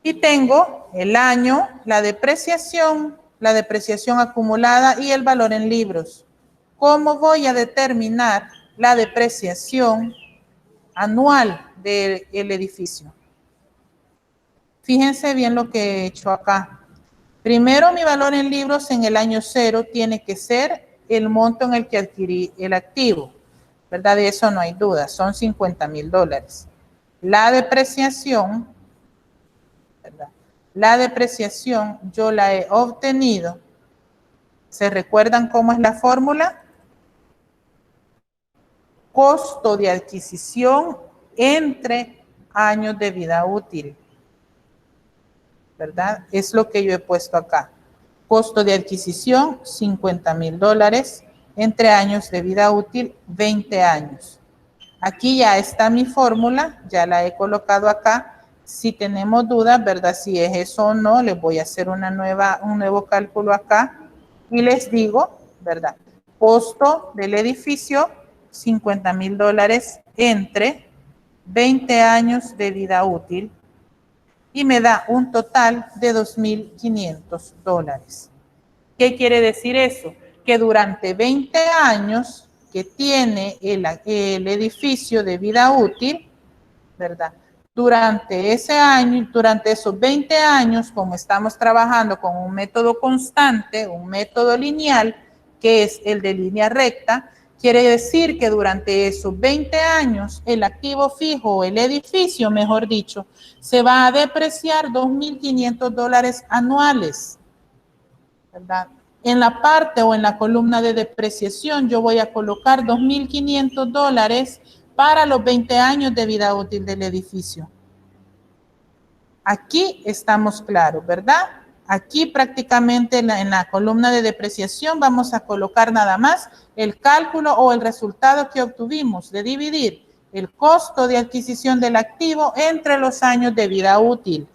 A: Y tengo el año, la depreciación acumulada y el valor en libros. ¿Cómo voy a determinar la depreciación anual del edificio? Fíjense bien lo que he hecho acá. Primero, mi valor en libros en el año 0 tiene que ser el monto en el que adquirí el activo, ¿verdad? De eso no hay duda, son $50,000. La depreciación, ¿verdad? La depreciación yo la he obtenido. ¿Se recuerdan cómo es la fórmula? Costo de adquisición entre años de vida útil, ¿verdad? Es lo que yo he puesto acá. Costo de adquisición, $50,000. Entre años de vida útil, 20 años. Aquí ya está mi fórmula, ya la he colocado acá. Si tenemos dudas, ¿verdad? Si es eso o no, les voy a hacer un nuevo cálculo acá. Y les digo, ¿verdad? Costo del edificio, $50,000 entre 20 años de vida útil. Y me da un total de $2,500. ¿Qué quiere decir eso? Que durante 20 años que tiene el edificio de vida útil, ¿verdad? Durante esos 20 años, como estamos trabajando con un método constante, un método lineal, que es el de línea recta, quiere decir que durante esos 20 años, el activo fijo, o el edificio, mejor dicho, se va a depreciar $2,500 anuales, ¿verdad? En la parte o en la columna de depreciación, yo voy a colocar $2,500 para los 20 años de vida útil del edificio. Aquí estamos claros, ¿verdad? Aquí prácticamente en la columna de depreciación vamos a colocar nada más el cálculo o el resultado que obtuvimos de dividir el costo de adquisición del activo entre los años de vida útil.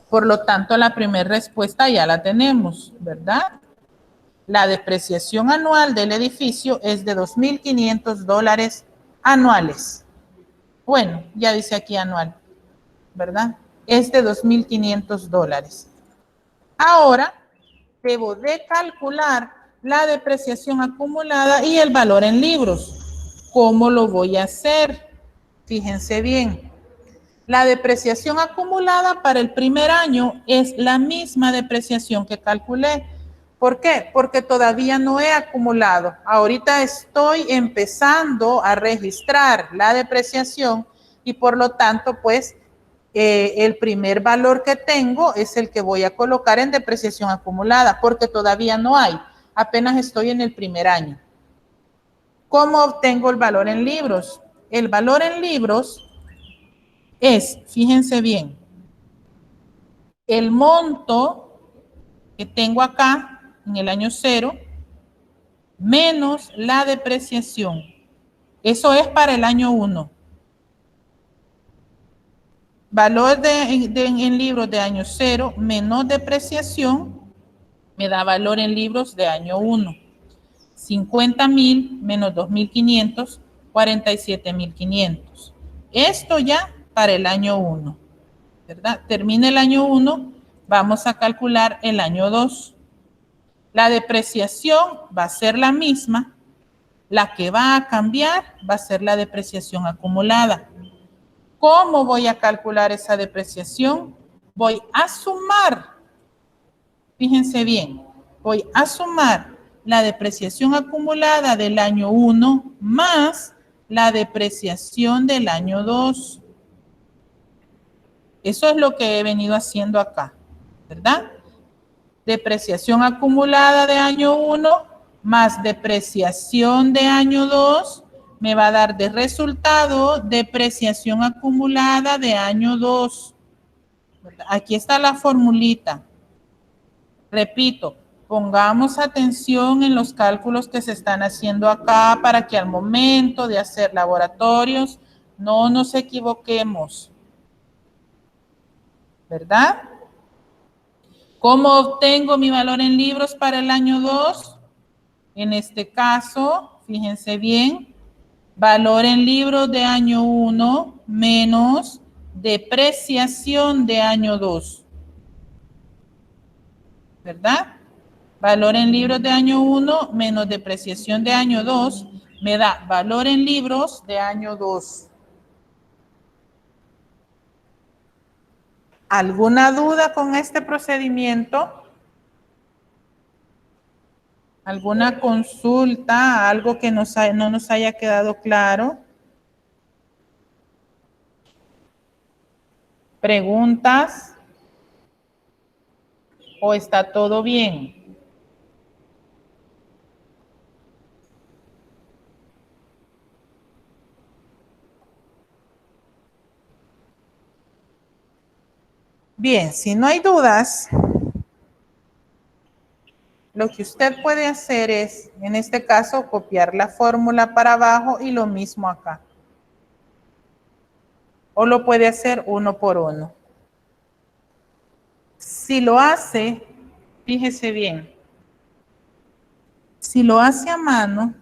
A: Por lo tanto, la primera respuesta ya la tenemos, ¿verdad? La depreciación anual del edificio es de $2,500 anuales. Bueno, ya dice aquí anual, ¿verdad? Es de $2,500. Ahora, debo de calcular la depreciación acumulada y el valor en libros. ¿Cómo lo voy a hacer? Fíjense bien. La depreciación acumulada para el primer año es la misma depreciación que calculé. ¿Por qué? Porque todavía no he acumulado. Ahorita estoy empezando a registrar la depreciación y por lo tanto, pues, el primer valor que tengo es el que voy a colocar en depreciación acumulada porque todavía no hay. Apenas estoy en el primer año. ¿Cómo obtengo el valor en libros? El valor en libros es, fíjense bien, el monto que tengo acá en el año 0 menos la depreciación. Eso es para el año 1. Valor en libros de año 0 menos depreciación me da valor en libros de año 1. 50,000 menos 2,500, 47,500. Esto ya para el año 1. ¿Verdad? Termina el año 1, vamos a calcular el año 2. La depreciación va a ser la misma, la que va a cambiar va a ser la depreciación acumulada. ¿Cómo voy a calcular esa depreciación? Voy a sumar, fíjense bien, voy a sumar la depreciación acumulada del año 1 más la depreciación del año 2. Eso es lo que he venido haciendo acá, ¿verdad? Depreciación acumulada de año 1 más depreciación de año 2 me va a dar de resultado depreciación acumulada de año 2. ¿Verdad? Aquí está la formulita. Repito, Pongamos atención en los cálculos que se están haciendo acá para que al momento de hacer laboratorios no nos equivoquemos, ¿verdad? ¿Cómo obtengo mi valor en libros para el año 2? En este caso, fíjense bien, valor en libros de año 1 menos depreciación de año 2, ¿verdad? Valor en libros de año 1 menos depreciación de año 2 me da valor en libros de año 2. ¿Alguna duda con este procedimiento? ¿Alguna consulta? ¿Algo que no nos haya quedado claro? ¿Preguntas? ¿O está todo bien? Bien, si no hay dudas, lo que usted puede hacer es, en este caso, copiar la fórmula para abajo y lo mismo acá. O lo puede hacer uno por uno. Si lo hace, fíjese bien, si lo hace a mano,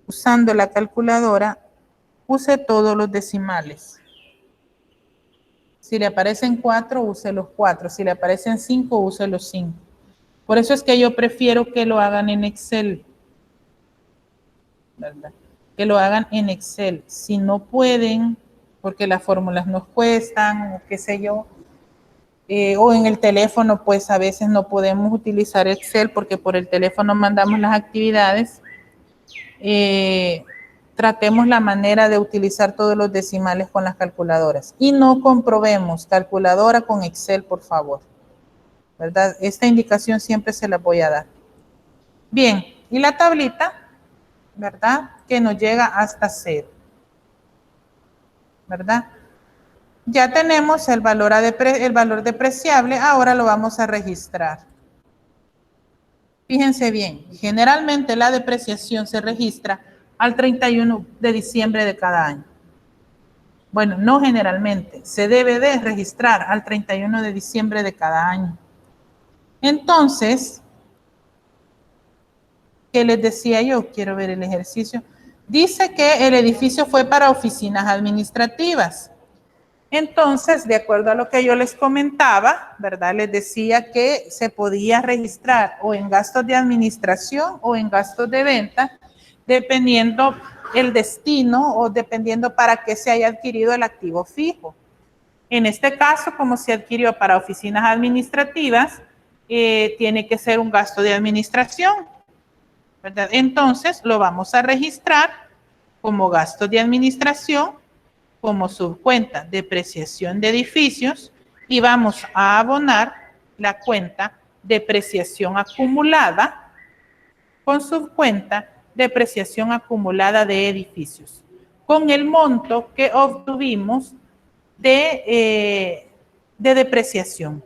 A: usando la calculadora, use todos los decimales. Si le aparecen 4, use los 4. Si le aparecen 5, use los 5. Por eso es que yo prefiero que lo hagan en Excel, ¿verdad? Que lo hagan en Excel. Si no pueden, porque las fórmulas nos cuestan, o qué sé yo, o en el teléfono, pues a veces no podemos utilizar Excel porque por el teléfono mandamos las actividades. Tratemos la manera de utilizar todos los decimales con las calculadoras y no comprobemos calculadora con Excel, por favor, ¿verdad? Esta indicación siempre se la voy a dar. Bien, y la tablita, ¿verdad? Que nos llega hasta 0, ¿verdad? Ya tenemos el valor depreciable, ahora lo vamos a registrar. Fíjense bien, generalmente la depreciación se registra al 31 de diciembre de cada año. Bueno, no generalmente, se debe de registrar al 31 de diciembre de cada año. Entonces, ¿qué les decía yo? Quiero ver el ejercicio. Dice que el edificio fue para oficinas administrativas. Entonces, de acuerdo a lo que yo les comentaba, ¿verdad? Les decía que se podía registrar o en gastos de administración o en gastos de venta, dependiendo el destino o dependiendo para qué se haya adquirido el activo fijo. En este caso, como se adquirió para oficinas administrativas, tiene que ser un gasto de administración, ¿verdad? Entonces, lo vamos a registrar como gasto de administración, como subcuenta depreciación de edificios y vamos a abonar la cuenta depreciación acumulada con subcuenta depreciación acumulada de edificios, con el monto que obtuvimos de depreciación,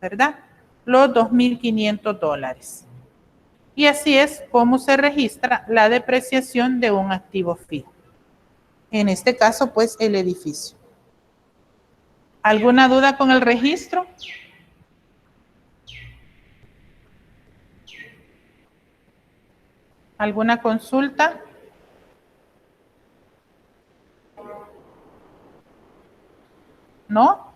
A: ¿verdad? Los $2,500. Y así es como se registra la depreciación de un activo fijo. En este caso, pues, el edificio. ¿Alguna duda con el registro? ¿Alguna consulta? ¿No?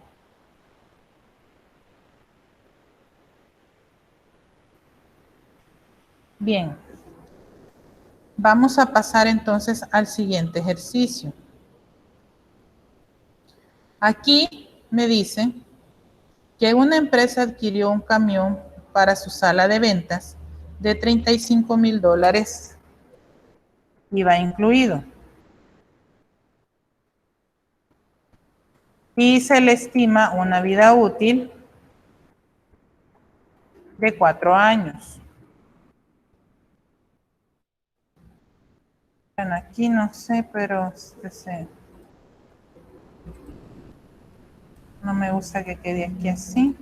A: Bien. Vamos a pasar entonces al siguiente ejercicio. Aquí me dice que una empresa adquirió un camión para su sala de ventas de $35,000 IVA incluido. Y se le estima una vida útil de 4 años. Bueno, aquí no sé, pero no me gusta que quede aquí así.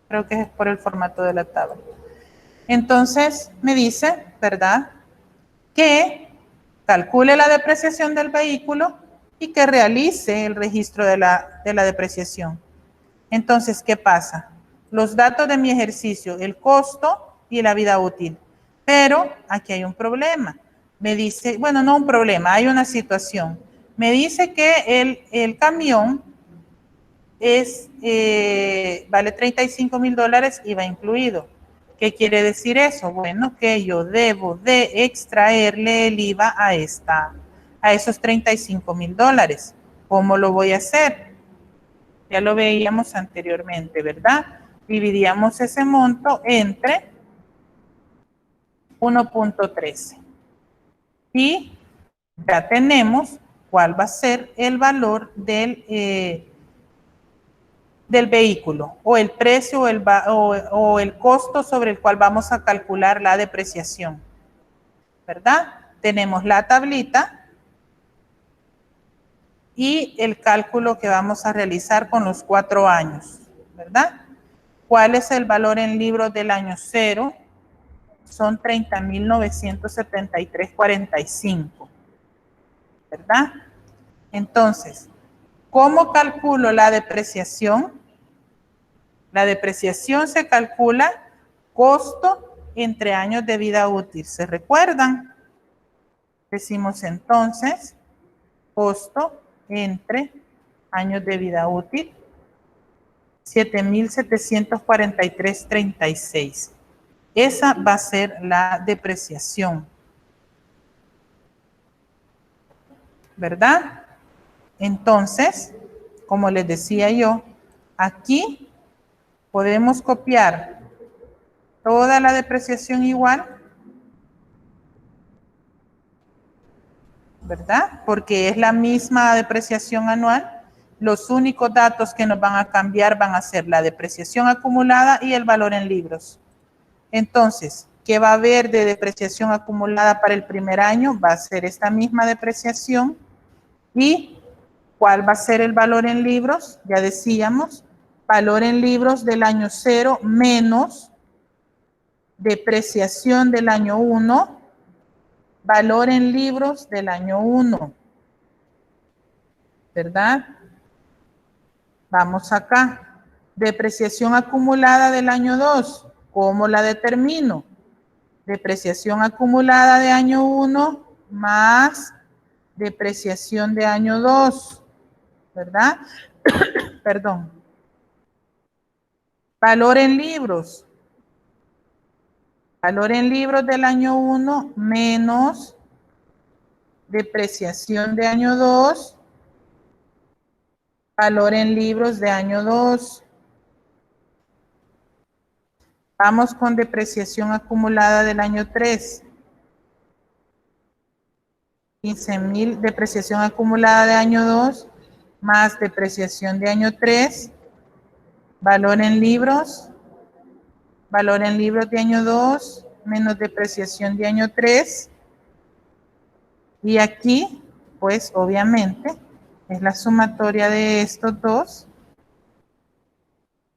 A: Creo que es por el formato de la tabla. Entonces, me dice, ¿verdad?, que calcule la depreciación del vehículo y que realice el registro de la depreciación. Entonces, ¿qué pasa? Los datos de mi ejercicio, el costo y la vida útil. Pero aquí hay un problema. Me dice, bueno, no un problema, hay una situación. Me dice que el camión vale $35,000 IVA incluido. ¿Qué quiere decir eso? Bueno, que yo debo de extraerle el IVA a esos $35,000. ¿Cómo lo voy a hacer? Ya lo veíamos anteriormente, ¿verdad? Dividíamos ese monto entre 1.13. Y ya tenemos cuál va a ser el valor del vehículo, o el precio o el costo sobre el cual vamos a calcular la depreciación, ¿verdad? Tenemos la tablita y el cálculo que vamos a realizar con los 4 años, ¿verdad? ¿Cuál es el valor en libros del año 0? Son 30,973.45, ¿verdad? Entonces, ¿cómo calculo la depreciación? La depreciación se calcula costo entre años de vida útil. ¿Se recuerdan? Decimos entonces costo entre años de vida útil, 7,743.36. Esa va a ser la depreciación, ¿verdad? Entonces, como les decía yo, aquí podemos copiar toda la depreciación igual, ¿verdad? Porque es la misma depreciación anual. Los únicos datos que nos van a cambiar van a ser la depreciación acumulada y el valor en libros. Entonces, ¿qué va a haber de depreciación acumulada para el primer año? Va a ser esta misma depreciación. ¿Y cuál va a ser el valor en libros? Ya decíamos, valor en libros del año 0 menos depreciación del año 1, valor en libros del año 1, ¿verdad? Vamos acá. Depreciación acumulada del año 2. ¿Cómo la determino? Depreciación acumulada de año 1 más depreciación de año 2, ¿verdad? Perdón. Valor en libros. Valor en libros del año 1 menos depreciación de año 2, valor en libros de año 2. Vamos con depreciación acumulada del año 3. 15,000 depreciación acumulada de año 2 más depreciación de año 3, valor en libros de año 2 menos depreciación de año 3. Y aquí, pues obviamente, es la sumatoria de estos dos,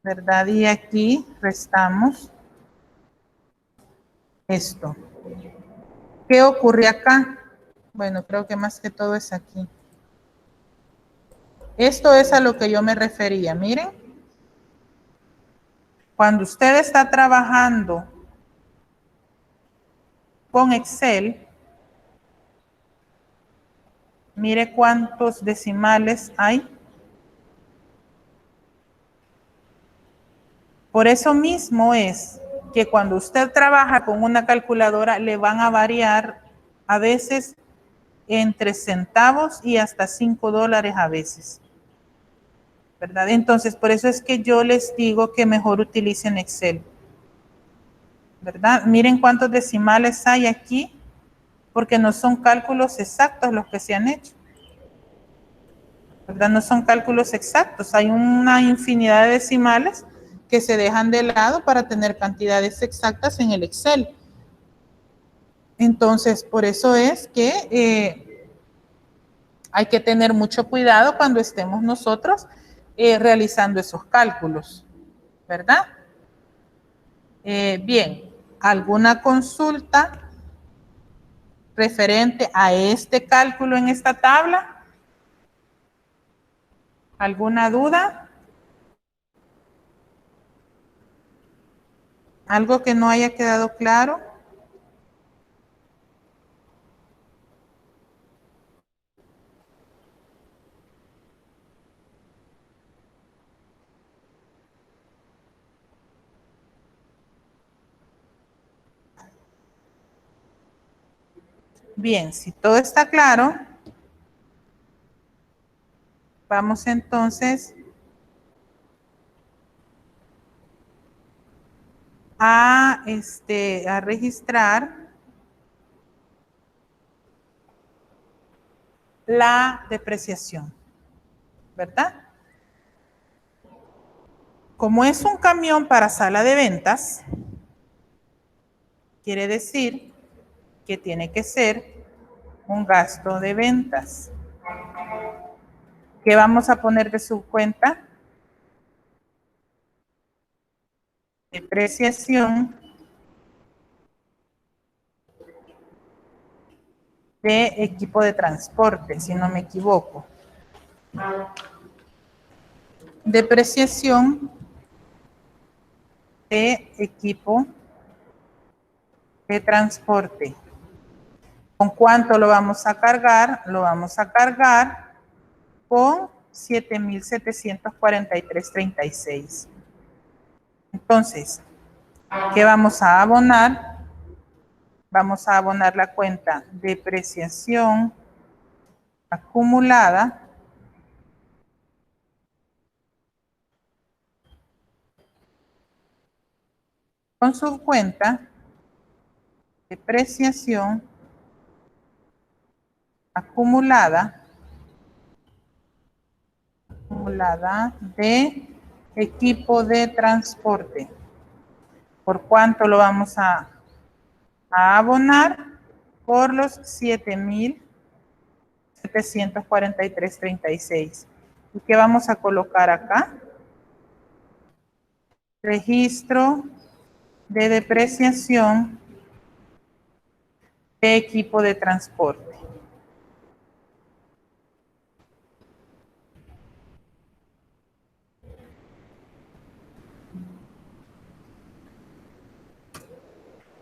A: ¿verdad? Y aquí restamos esto. ¿Qué ocurre acá? Bueno, creo que más que todo es aquí. Esto es a lo que yo me refería. Miren, cuando usted está trabajando con Excel, mire cuántos decimales hay. Por eso mismo es que cuando usted trabaja con una calculadora le van a variar a veces entre centavos y hasta $5 a veces, ¿verdad? Entonces, por eso es que yo les digo que mejor utilicen Excel, ¿verdad? Miren cuántos decimales hay aquí, porque no son cálculos exactos los que se han hecho, ¿verdad? No son cálculos exactos, hay una infinidad de decimales que se dejan de lado para tener cantidades exactas en el Excel. Entonces, por eso es que hay que tener mucho cuidado cuando estemos nosotros realizando esos cálculos, ¿verdad? Bien, ¿alguna consulta referente a este cálculo en esta tabla? ¿Alguna duda? ¿Algo que no haya quedado claro? Bien, si todo está claro, vamos entonces a registrar la depreciación, ¿verdad? Como es un camión para sala de ventas, quiere decir que tiene que ser un gasto de ventas. ¿Qué vamos a poner de su cuenta? Depreciación de equipo de transporte, si no me equivoco. Depreciación de equipo de transporte. ¿Con cuánto lo vamos a cargar? Lo vamos a cargar con 7,743.36. Entonces, ¿qué vamos a abonar? Vamos a abonar la cuenta depreciación acumulada con su cuenta depreciación acumulada de equipo de transporte. ¿Por cuánto lo vamos a abonar? Por los 7,743.36. ¿Y qué vamos a colocar acá? Registro de depreciación de equipo de transporte.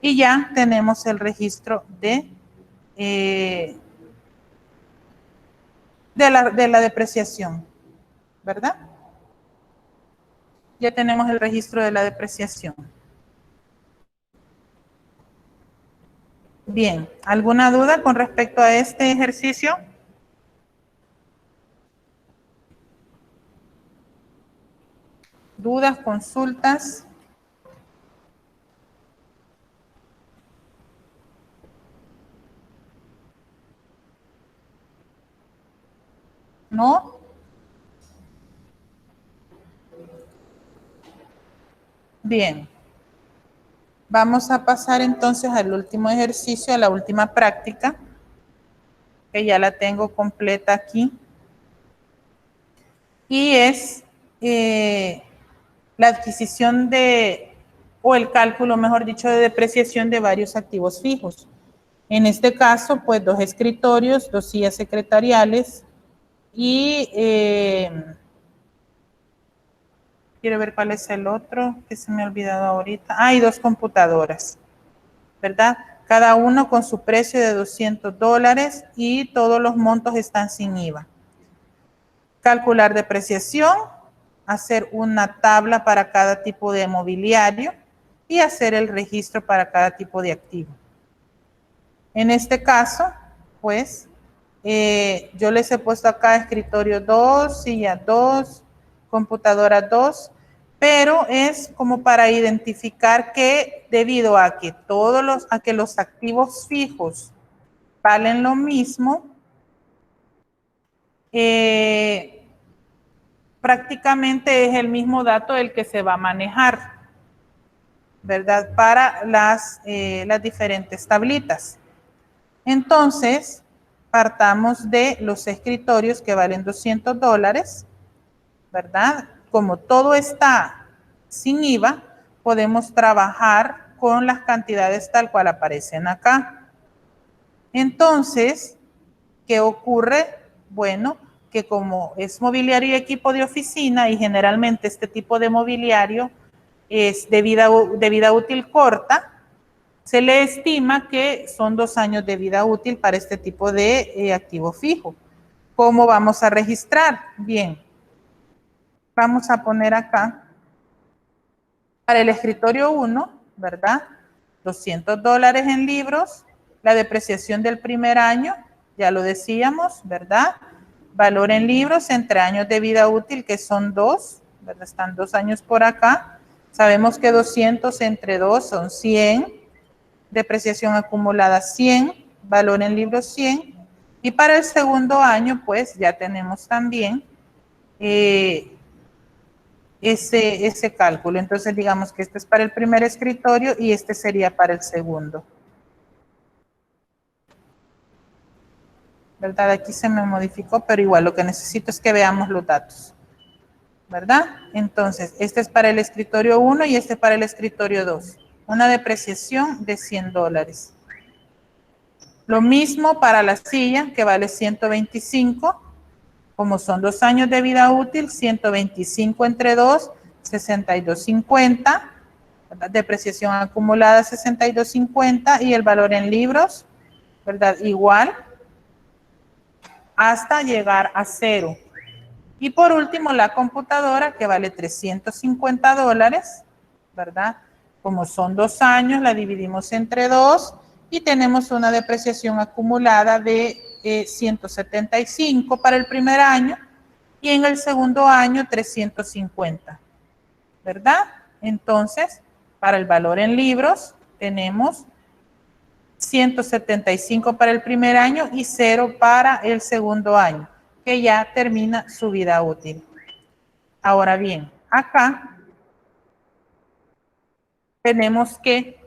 A: Y ya tenemos el registro de la depreciación, ¿verdad? Ya tenemos el registro de la depreciación. Bien, ¿alguna duda con respecto a este ejercicio? ¿Dudas, consultas? ¿No? Bien. Vamos a pasar entonces al último ejercicio, a la última práctica, que ya la tengo completa aquí. Y es la adquisición o el cálculo, mejor dicho, de depreciación de varios activos fijos. En este caso, pues 2 escritorios, 2 sillas secretariales y quiero ver cuál es el otro que se me ha olvidado ahorita. Y 2 computadoras, ¿verdad? Cada uno con su precio de $200 y todos los montos están sin IVA. Calcular depreciación, hacer una tabla para cada tipo de mobiliario y hacer el registro para cada tipo de activo. En este caso, pues, yo les he puesto acá escritorio 2, silla 2, computadora 2, pero es como para identificar que debido a que los activos fijos valen lo mismo, prácticamente es el mismo dato el que se va a manejar, ¿verdad? Para las diferentes tablitas. Entonces, partamos de los escritorios que valen $200, ¿verdad? Como todo está sin IVA, podemos trabajar con las cantidades tal cual aparecen acá. Entonces, ¿qué ocurre? Bueno, que como es mobiliario y equipo de oficina y generalmente este tipo de mobiliario es de vida útil corta, se le estima que son 2 años de vida útil para este tipo de activo fijo. ¿Cómo vamos a registrar? Bien, vamos a poner acá para el escritorio 1, ¿verdad? $200 en libros, la depreciación del primer año, ya lo decíamos, ¿verdad? Valor en libros entre años de vida útil, que son 2, ¿verdad? Están 2 años por acá. Sabemos que 200 entre 2 son 100, depreciación acumulada 100, valor en libros 100, y para el segundo año, pues ya tenemos también ese cálculo. Entonces, digamos que este es para el primer escritorio y este sería para el segundo. ¿Verdad? Aquí se me modificó, pero igual lo que necesito es que veamos los datos. ¿Verdad? Entonces, este es para el escritorio 1 y este para el escritorio 2. Una depreciación de $100. Lo mismo para la silla, que vale 125. Como son 2 años de vida útil, 125 entre 2, 62.50. Depreciación acumulada 62.50 y el valor en libros, ¿verdad? Igual hasta llegar a 0. Y por último, la computadora que vale $350, ¿verdad? Como son 2 años, la dividimos entre 2 y tenemos una depreciación acumulada de 175 para el primer año y en el segundo año 350, ¿verdad? Entonces, para el valor en libros tenemos 175 para el primer año y 0 para el segundo año, que ya termina su vida útil. Ahora bien, acá tenemos que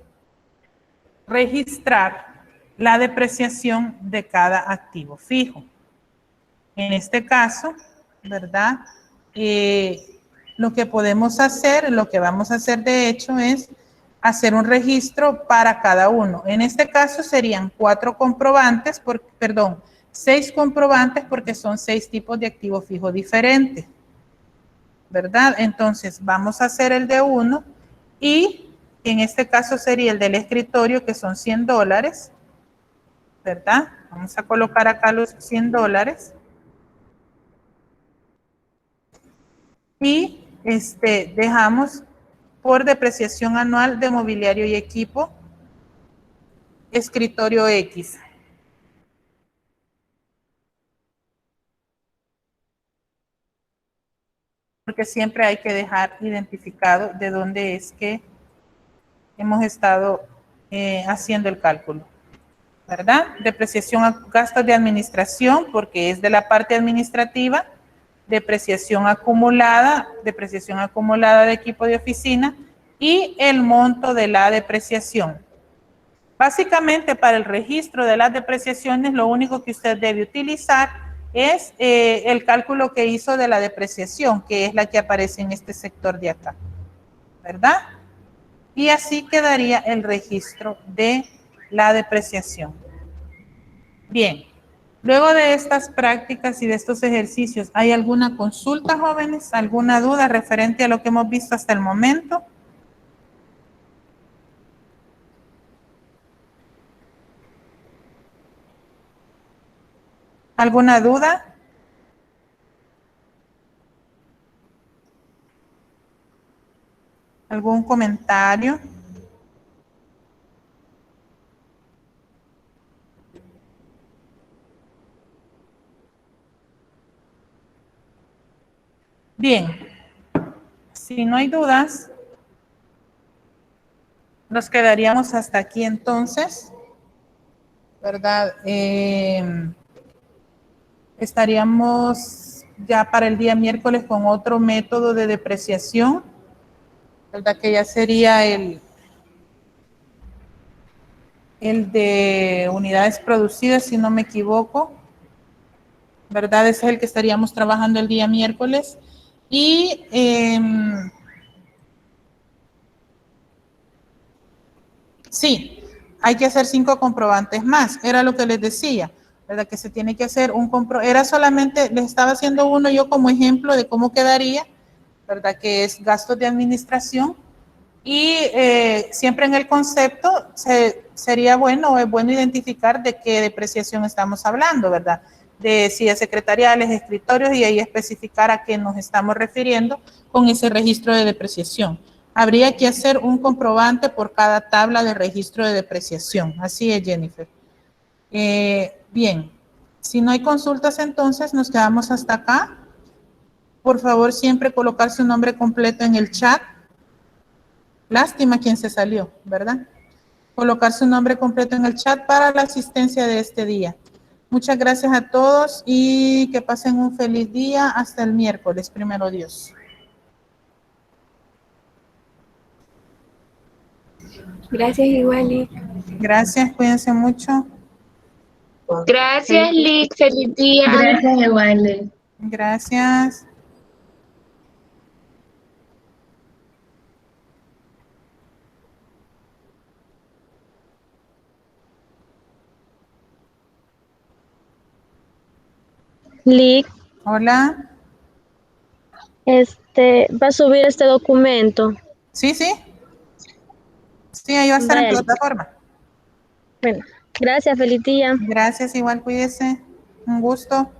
A: registrar la depreciación de cada activo fijo. En este caso, ¿verdad? Lo que podemos hacer, lo que vamos a hacer de hecho es hacer un registro para cada uno. En este caso serían 6 comprobantes porque son 6 tipos de activo fijo diferentes, ¿verdad? Entonces vamos a hacer el de 1 y en este caso sería el del escritorio que son $100, ¿verdad? Vamos a colocar acá los $100 y dejamos por depreciación anual de mobiliario y equipo, escritorio X. Porque siempre hay que dejar identificado de dónde es que hemos estado haciendo el cálculo, ¿verdad? Depreciación a gastos de administración, porque es de la parte administrativa, depreciación acumulada de equipo de oficina y el monto de la depreciación. Básicamente, para el registro de las depreciaciones, lo único que usted debe utilizar es el cálculo que hizo de la depreciación, que es la que aparece en este sector de acá, ¿verdad? Y así quedaría el registro de la depreciación. Bien, luego de estas prácticas y de estos ejercicios, ¿hay alguna consulta, jóvenes? ¿Alguna duda referente a lo que hemos visto hasta el momento? ¿Alguna duda? ¿Algún comentario? Bien, si no hay dudas, nos quedaríamos hasta aquí entonces, ¿verdad? Estaríamos ya para el día miércoles con otro método de depreciación, ¿verdad? Que ya sería el de unidades producidas, si no me equivoco, ¿verdad? Ese es el que estaríamos trabajando el día miércoles. Y Sí, hay que hacer 5 comprobantes más, era lo que les decía, ¿verdad? Que se tiene que hacer un comprobante, era solamente, les estaba haciendo uno yo como ejemplo de cómo quedaría, ¿verdad? Que es gastos de administración y siempre en el concepto sería bueno o es bueno identificar de qué depreciación estamos hablando, ¿verdad? De sillas secretariales, escritorios y ahí especificar a qué nos estamos refiriendo con ese registro de depreciación. Habría que hacer un comprobante por cada tabla de registro de depreciación. Así es, Jennifer. Bien, si no hay consultas, entonces nos quedamos hasta acá. Por favor, siempre colocar su nombre completo en el chat. Lástima quien se salió, ¿verdad? Colocar su nombre completo en el chat para la asistencia de este día. Muchas gracias a todos y que pasen un feliz día hasta el miércoles, primero Dios.
C: Gracias, igual.
A: Gracias, cuídense mucho.
D: Gracias, Lick. Feliz día.
E: Gracias, igual.
A: Gracias.
F: Lick,
A: Hola.
F: va a subir este documento.
A: Sí, sí. Sí, ahí va a estar en
F: Vale.
A: plataforma.
F: Bueno, gracias, feliz día.
A: Gracias, igual cuídese. Un gusto.